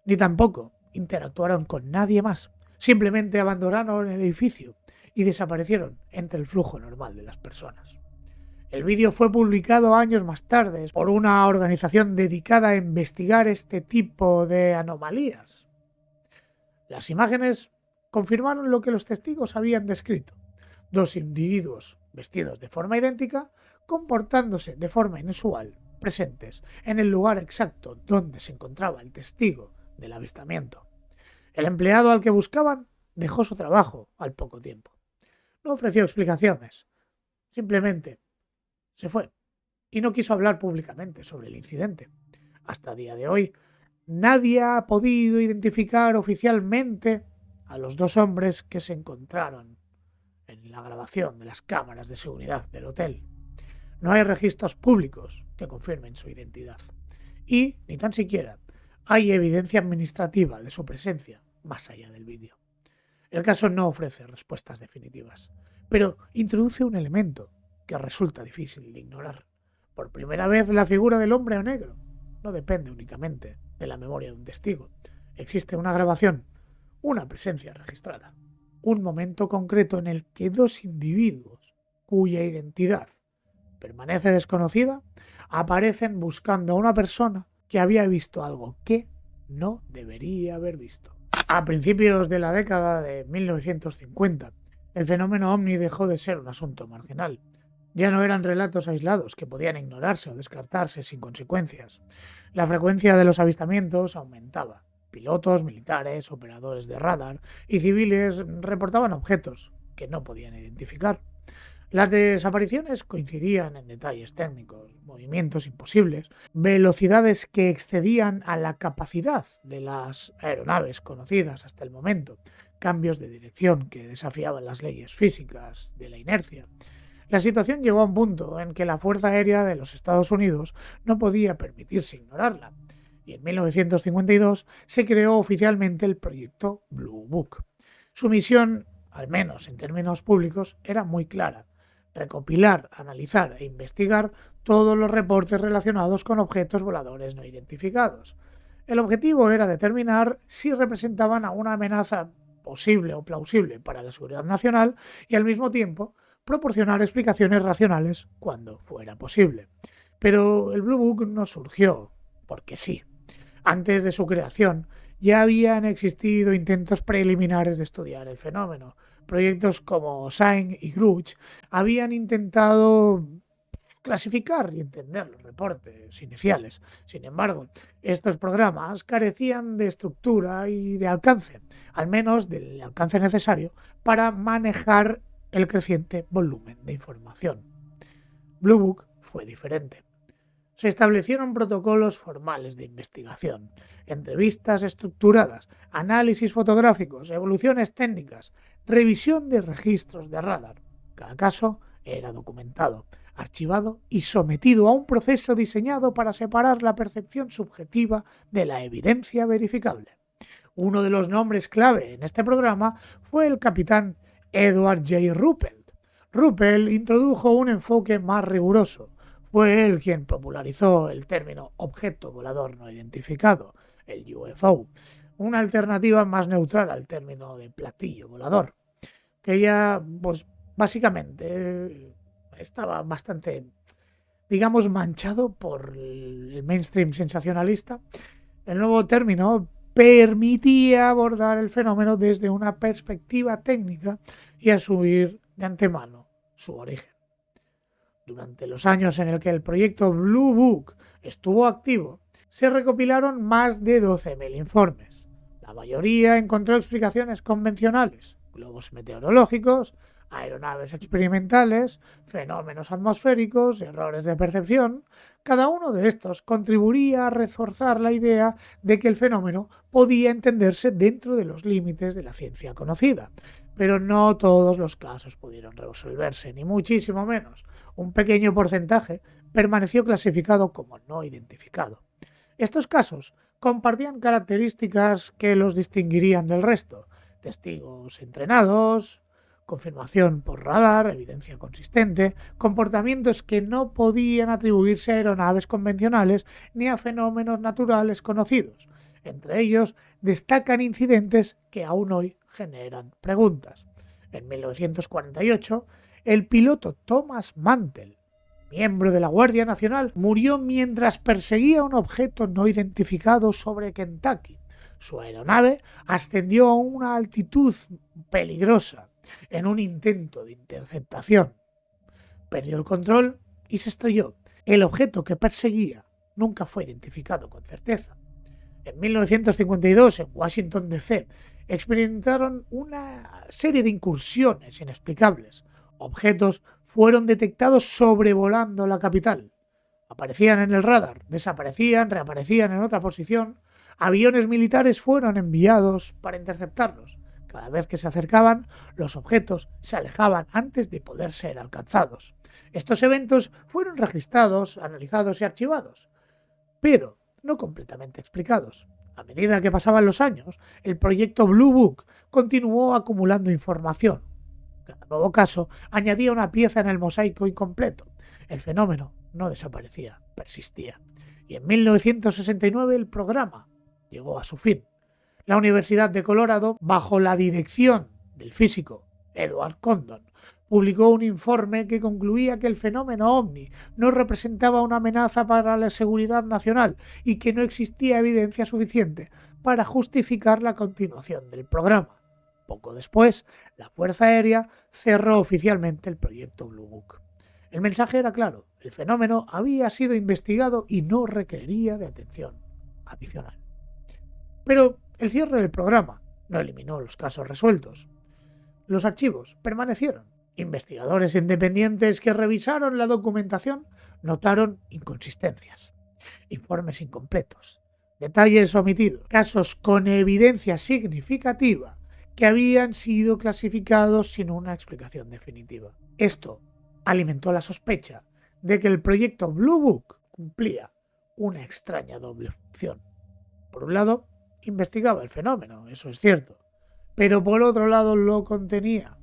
ni tampoco interactuaron con nadie más. Simplemente abandonaron el edificio y desaparecieron entre el flujo normal de las personas. El vídeo fue publicado años más tarde por una organización dedicada a investigar este tipo de anomalías. Las imágenes confirmaron lo que los testigos habían descrito: dos individuos vestidos de forma idéntica, comportándose de forma inusual, presentes en el lugar exacto donde se encontraba el testigo del avistamiento. El empleado al que buscaban dejó su trabajo al poco tiempo. No ofreció explicaciones, simplemente se fue y no quiso hablar públicamente sobre el incidente. Hasta el día de hoy, nadie ha podido identificar oficialmente a los dos hombres que se encontraron en la grabación de las cámaras de seguridad del hotel. No hay registros públicos que confirmen su identidad y, ni tan siquiera, hay evidencia administrativa de su presencia más allá del vídeo. El caso no ofrece respuestas definitivas, pero introduce un elemento que resulta difícil de ignorar. Por primera vez, la figura del hombre negro no depende únicamente de la memoria de un testigo. Existe una grabación, una presencia registrada, un momento concreto en el que dos individuos, cuya identidad permanece desconocida, aparecen buscando a una persona que había visto algo que no debería haber visto. A principios de la década de 1950, el fenómeno ovni dejó de ser un asunto marginal. Ya no eran relatos aislados que podían ignorarse o descartarse sin consecuencias. La frecuencia de los avistamientos aumentaba. Pilotos, militares, operadores de radar y civiles reportaban objetos que no podían identificar. Las desapariciones coincidían en detalles técnicos, movimientos imposibles, velocidades que excedían a la capacidad de las aeronaves conocidas hasta el momento, cambios de dirección que desafiaban las leyes físicas de la inercia. La situación llegó a un punto en que la Fuerza Aérea de los Estados Unidos no podía permitirse ignorarla, y en 1952 se creó oficialmente el proyecto Blue Book. Su misión, al menos en términos públicos, era muy clara: recopilar, analizar e investigar todos los reportes relacionados con objetos voladores no identificados. El objetivo era determinar si representaban a una amenaza posible o plausible para la seguridad nacional y al mismo tiempo proporcionar explicaciones racionales cuando fuera posible. Pero el Blue Book no surgió porque sí. Antes de su creación ya habían existido intentos preliminares de estudiar el fenómeno. Proyectos como SIGN y Grudge habían intentado clasificar y entender los reportes iniciales. Sin embargo, estos programas carecían de estructura y de alcance, al menos del alcance necesario para manejar el creciente volumen de información. Blue Book fue diferente. Se establecieron protocolos formales de investigación, entrevistas estructuradas, análisis fotográficos, evoluciones técnicas, revisión de registros de radar. Cada caso era documentado, archivado y sometido a un proceso diseñado para separar la percepción subjetiva de la evidencia verificable. Uno de los nombres clave en este programa fue el capitán Edward J. Ruppelt. Ruppelt introdujo un enfoque más riguroso. Fue él quien popularizó el término objeto volador no identificado, el UFO, una alternativa más neutral al término de platillo volador, que ya, pues, básicamente estaba bastante, digamos, manchado por el mainstream sensacionalista. El nuevo término permitía abordar el fenómeno desde una perspectiva técnica y asumir de antemano su origen. Durante los años en el que el proyecto Blue Book estuvo activo, se recopilaron más de 12.000 informes. La mayoría encontró explicaciones convencionales: globos meteorológicos, aeronaves experimentales, fenómenos atmosféricos, errores de percepción. Cada uno de estos contribuiría a reforzar la idea de que el fenómeno podía entenderse dentro de los límites de la ciencia conocida. Pero no todos los casos pudieron resolverse, ni muchísimo menos. Un pequeño porcentaje permaneció clasificado como no identificado. Estos casos compartían características que los distinguirían del resto: testigos entrenados, confirmación por radar, evidencia consistente, comportamientos que no podían atribuirse a aeronaves convencionales ni a fenómenos naturales conocidos. Entre ellos destacan incidentes que aún hoy generan preguntas. En 1948, el piloto Thomas Mantell, miembro de la Guardia Nacional, murió mientras perseguía un objeto no identificado sobre Kentucky. Su aeronave ascendió a una altitud peligrosa en un intento de interceptación. Perdió el control y se estrelló. El objeto que perseguía nunca fue identificado con certeza. En 1952, en Washington, D.C., experimentaron una serie de incursiones inexplicables. Objetos fueron detectados sobrevolando la capital. Aparecían en el radar, desaparecían, reaparecían en otra posición. Aviones militares fueron enviados para interceptarlos. Cada vez que se acercaban, los objetos se alejaban antes de poder ser alcanzados. Estos eventos fueron registrados, analizados y archivados, pero no completamente explicados. A medida que pasaban los años, el proyecto Blue Book continuó acumulando información. Cada nuevo caso añadía una pieza en el mosaico incompleto. El fenómeno no desaparecía, persistía. Y en 1969 el programa llegó a su fin. La Universidad de Colorado, bajo la dirección del físico Edward Condon, publicó un informe que concluía que el fenómeno ovni no representaba una amenaza para la seguridad nacional y que no existía evidencia suficiente para justificar la continuación del programa. Poco después, la Fuerza Aérea cerró oficialmente el proyecto Blue Book. El mensaje era claro: el fenómeno había sido investigado y no requería de atención adicional. Pero el cierre del programa no eliminó los casos resueltos. Los archivos permanecieron. Investigadores independientes que revisaron la documentación notaron inconsistencias, informes incompletos, detalles omitidos, casos con evidencia significativa que habían sido clasificados sin una explicación definitiva. Esto alimentó la sospecha de que el proyecto Blue Book cumplía una extraña doble función. Por un lado, investigaba el fenómeno, eso es cierto, pero por otro lado lo contenía.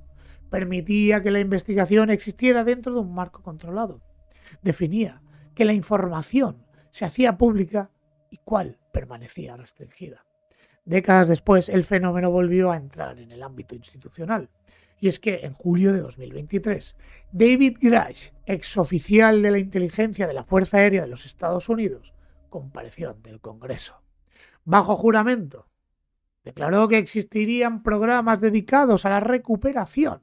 Permitía que la investigación existiera dentro de un marco controlado. Definía que la información se hacía pública y cuál permanecía restringida. Décadas después, el fenómeno volvió a entrar en el ámbito institucional. Y es que en julio de 2023, David Grush, exoficial de la inteligencia de la Fuerza Aérea de los Estados Unidos, compareció ante el Congreso. Bajo juramento, declaró que existirían programas dedicados a la recuperación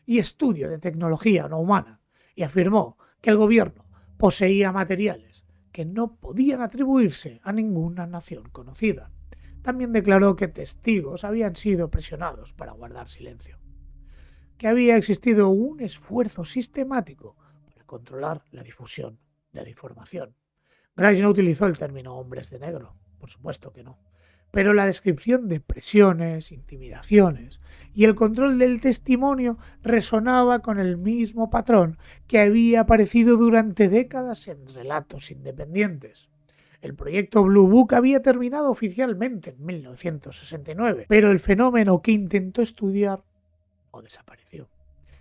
y estudio de tecnología no humana y afirmó que el gobierno poseía materiales que no podían atribuirse a ninguna nación conocida. También declaró que testigos habían sido presionados para guardar silencio, que había existido un esfuerzo sistemático para controlar la difusión de la información. Grush no utilizó el término hombres de negro, por supuesto que no, pero la descripción de presiones, intimidaciones y el control del testimonio resonaba con el mismo patrón que había aparecido durante décadas en relatos independientes. El proyecto Blue Book había terminado oficialmente en 1969, pero el fenómeno que intentó estudiar no desapareció.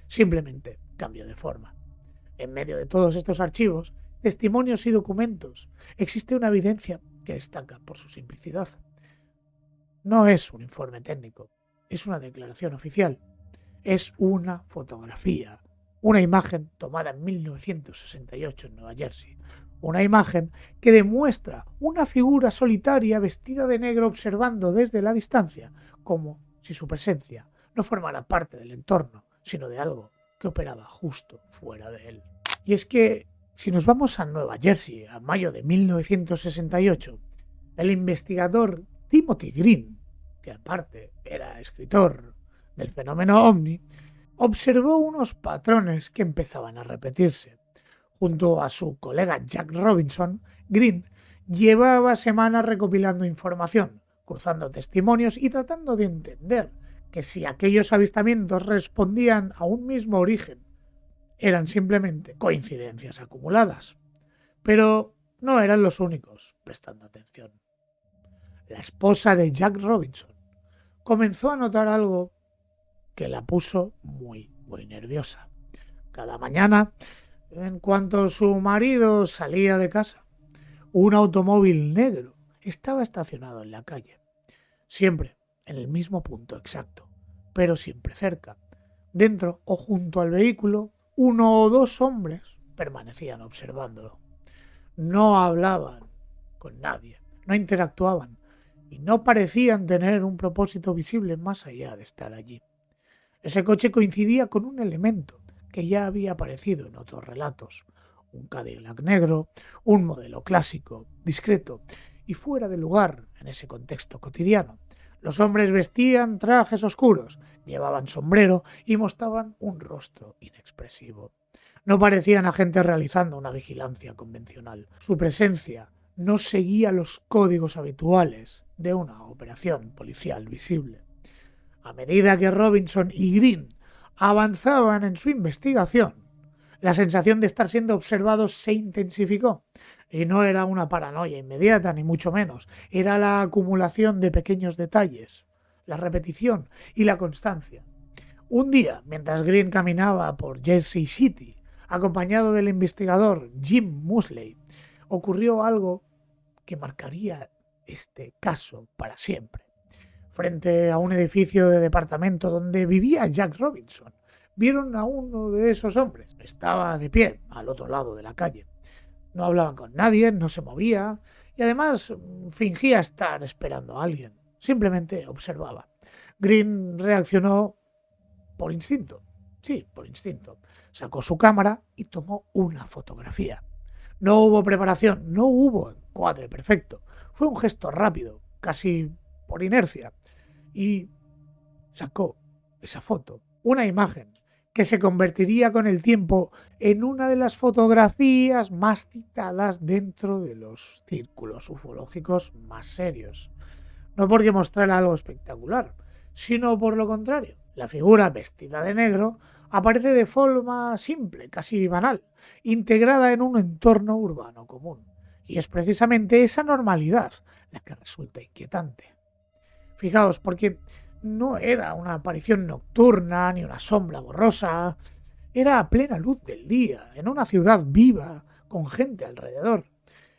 Simplemente cambió de forma. En medio de todos estos archivos, testimonios y documentos, existe una evidencia que destaca por su simplicidad. No es un informe técnico, es una declaración oficial, es una fotografía, una imagen tomada en 1968 en Nueva Jersey, una imagen que demuestra una figura solitaria vestida de negro observando desde la distancia, como si su presencia no formara parte del entorno, sino de algo que operaba justo fuera de él. Y es que, si nos vamos a Nueva Jersey, a mayo de 1968, el investigador Timothy Green, que aparte era escritor del fenómeno ovni, observó unos patrones que empezaban a repetirse. Junto a su colega Jack Robinson, Green llevaba semanas recopilando información, cruzando testimonios y tratando de entender que si aquellos avistamientos respondían a un mismo origen, eran simplemente coincidencias acumuladas. Pero no eran los únicos prestando atención. La esposa de Jack Robinson comenzó a notar algo que la puso muy nerviosa. Cada mañana, en cuanto su marido salía de casa, un automóvil negro estaba estacionado en la calle, siempre en el mismo punto exacto, pero siempre cerca. Dentro o junto al vehículo, uno o dos hombres permanecían observándolo. No hablaban con nadie, no interactuaban y no parecían tener un propósito visible más allá de estar allí. Ese coche coincidía con un elemento que ya había aparecido en otros relatos: un Cadillac negro, un modelo clásico, discreto y fuera de lugar en ese contexto cotidiano. Los hombres vestían trajes oscuros, llevaban sombrero y mostraban un rostro inexpresivo. No parecían agentes realizando una vigilancia convencional. Su presencia no seguía los códigos habituales de una operación policial visible. A medida que Robinson y Green avanzaban en su investigación, la sensación de estar siendo observados se intensificó. Y no era una paranoia inmediata, ni mucho menos. Era la acumulación de pequeños detalles, la repetición y la constancia. Un día, mientras Green caminaba por Jersey City, acompañado del investigador Jim Musley, ocurrió algo que marcaría este caso para siempre. Frente a un edificio de departamento donde vivía Jack Robinson, vieron a uno de esos hombres. Estaba de pie al otro lado de la calle. No hablaba con nadie, no se movía y además fingía estar esperando a alguien. Simplemente observaba. Green reaccionó por instinto. Sí, por instinto. Sacó su cámara y tomó una fotografía. No hubo preparación, no hubo encuadre perfecto. Fue un gesto rápido, casi por inercia. Y sacó esa foto, una imagen que se convertiría con el tiempo en una de las fotografías más citadas dentro de los círculos ufológicos más serios. No porque mostrara algo espectacular, sino por lo contrario. La figura vestida de negro aparece de forma simple, casi banal, integrada en un entorno urbano común. Y es precisamente esa normalidad la que resulta inquietante. Fijaos, porque no era una aparición nocturna ni una sombra borrosa, era a plena luz del día, en una ciudad viva, con gente alrededor.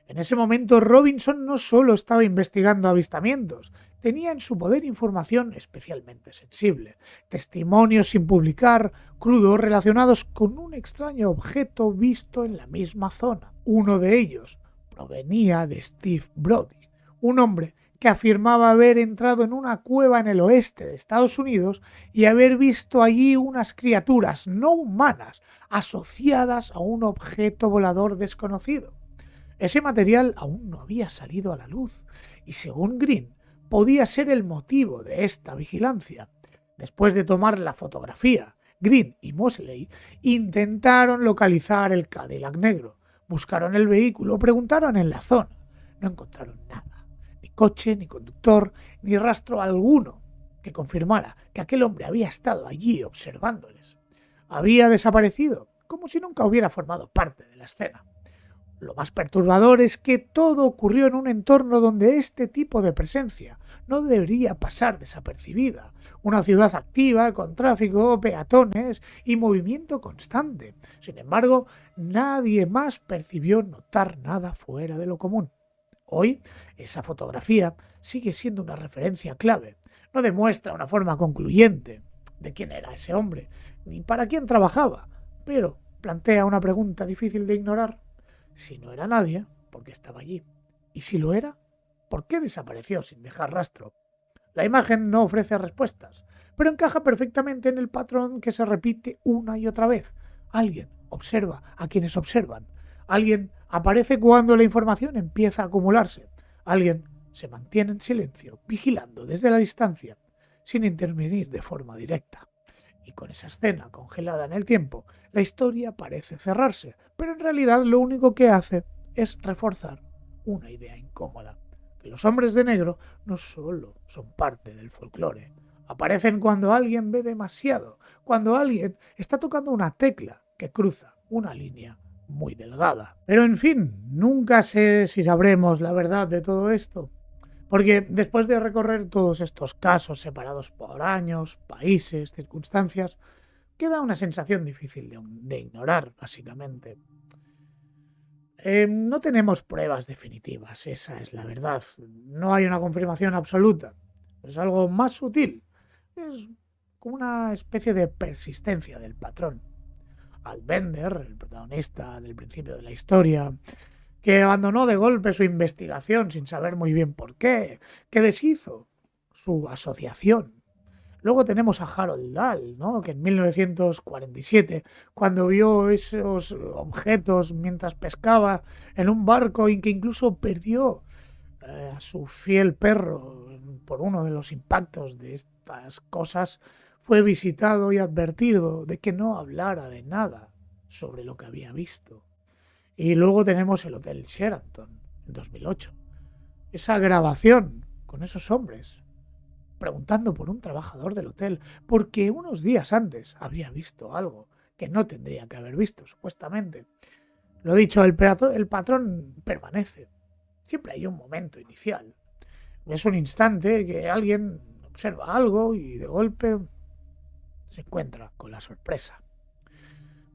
En ese momento Robinson no solo estaba investigando avistamientos, tenía en su poder información especialmente sensible, testimonios sin publicar, crudos, relacionados con un extraño objeto visto en la misma zona. Uno de ellos provenía de Steve Brody, un hombre que afirmaba haber entrado en una cueva en el oeste de Estados Unidos y haber visto allí unas criaturas no humanas asociadas a un objeto volador desconocido. Ese material aún no había salido a la luz y, según Green, podía ser el motivo de esta vigilancia. Después de tomar la fotografía, Green y Mosley intentaron localizar el Cadillac negro. Buscaron el vehículo, preguntaron en la zona. No encontraron nada. Ni coche, ni conductor, ni rastro alguno que confirmara que aquel hombre había estado allí observándoles. Había desaparecido, como si nunca hubiera formado parte de la escena. Lo más perturbador es que todo ocurrió en un entorno donde este tipo de presencia no debería pasar desapercibida. Una ciudad activa, con tráfico, peatones y movimiento constante. Sin embargo, nadie más percibió notar nada fuera de lo común. Hoy, esa fotografía sigue siendo una referencia clave. No demuestra una forma concluyente de quién era ese hombre, ni para quién trabajaba, pero plantea una pregunta difícil de ignorar. Si no era nadie, ¿por qué estaba allí? Y si lo era, ¿por qué desapareció sin dejar rastro? La imagen no ofrece respuestas, pero encaja perfectamente en el patrón que se repite una y otra vez. Alguien observa a quienes observan. Alguien aparece cuando la información empieza a acumularse. Alguien se mantiene en silencio, vigilando desde la distancia, sin intervenir de forma directa. Y con esa escena congelada en el tiempo, la historia parece cerrarse, pero en realidad lo único que hace es reforzar una idea incómoda, que los hombres de negro no solo son parte del folclore, aparecen cuando alguien ve demasiado, cuando alguien está tocando una tecla que cruza una línea muy delgada. Pero en fin, nunca sé si sabremos la verdad de todo esto, porque después de recorrer todos estos casos separados por años, países, circunstancias, queda una sensación difícil de ignorar, básicamente. No tenemos pruebas definitivas, esa es la verdad. No hay una confirmación absoluta. Es algo más sutil. Es como una especie de persistencia del patrón. Al Bender, el protagonista del principio de la historia, que abandonó de golpe su investigación sin saber muy bien por qué, que deshizo su asociación. Luego tenemos a Harold Dahl, ¿no? Que en 1947, cuando vio esos objetos mientras pescaba en un barco y que incluso perdió a su fiel perro por uno de los impactos de estas cosas, fue visitado y advertido de que no hablara de nada sobre lo que había visto. Y luego tenemos el Hotel Sheraton en 2008. Esa grabación con esos hombres preguntando por un trabajador del hotel, porque unos días antes había visto algo que no tendría que haber visto, supuestamente. Lo dicho, el patrón permanece. Siempre hay un momento inicial. Es un instante que alguien observa algo y de golpe se encuentra con la sorpresa.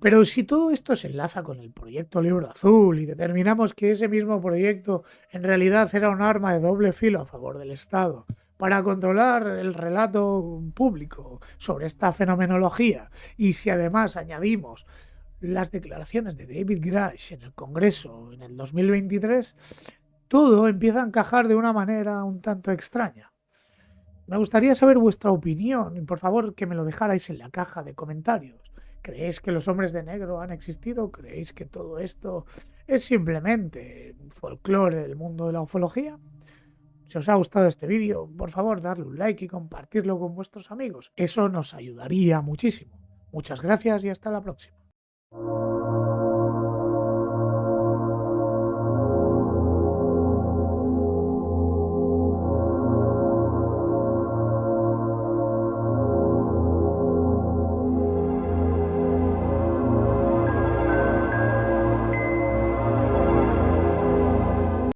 Pero si todo esto se enlaza con el proyecto Libro Azul y determinamos que ese mismo proyecto en realidad era un arma de doble filo a favor del Estado para controlar el relato público sobre esta fenomenología, y si además añadimos las declaraciones de David Grush en el Congreso en el 2023, todo empieza a encajar de una manera un tanto extraña. Me gustaría saber vuestra opinión y por favor que me lo dejarais en la caja de comentarios. ¿Creéis que los hombres de negro han existido? ¿Creéis que todo esto es simplemente folclore del mundo de la ufología? Si os ha gustado este vídeo, por favor darle un like y compartirlo con vuestros amigos. Eso nos ayudaría muchísimo. Muchas gracias y hasta la próxima.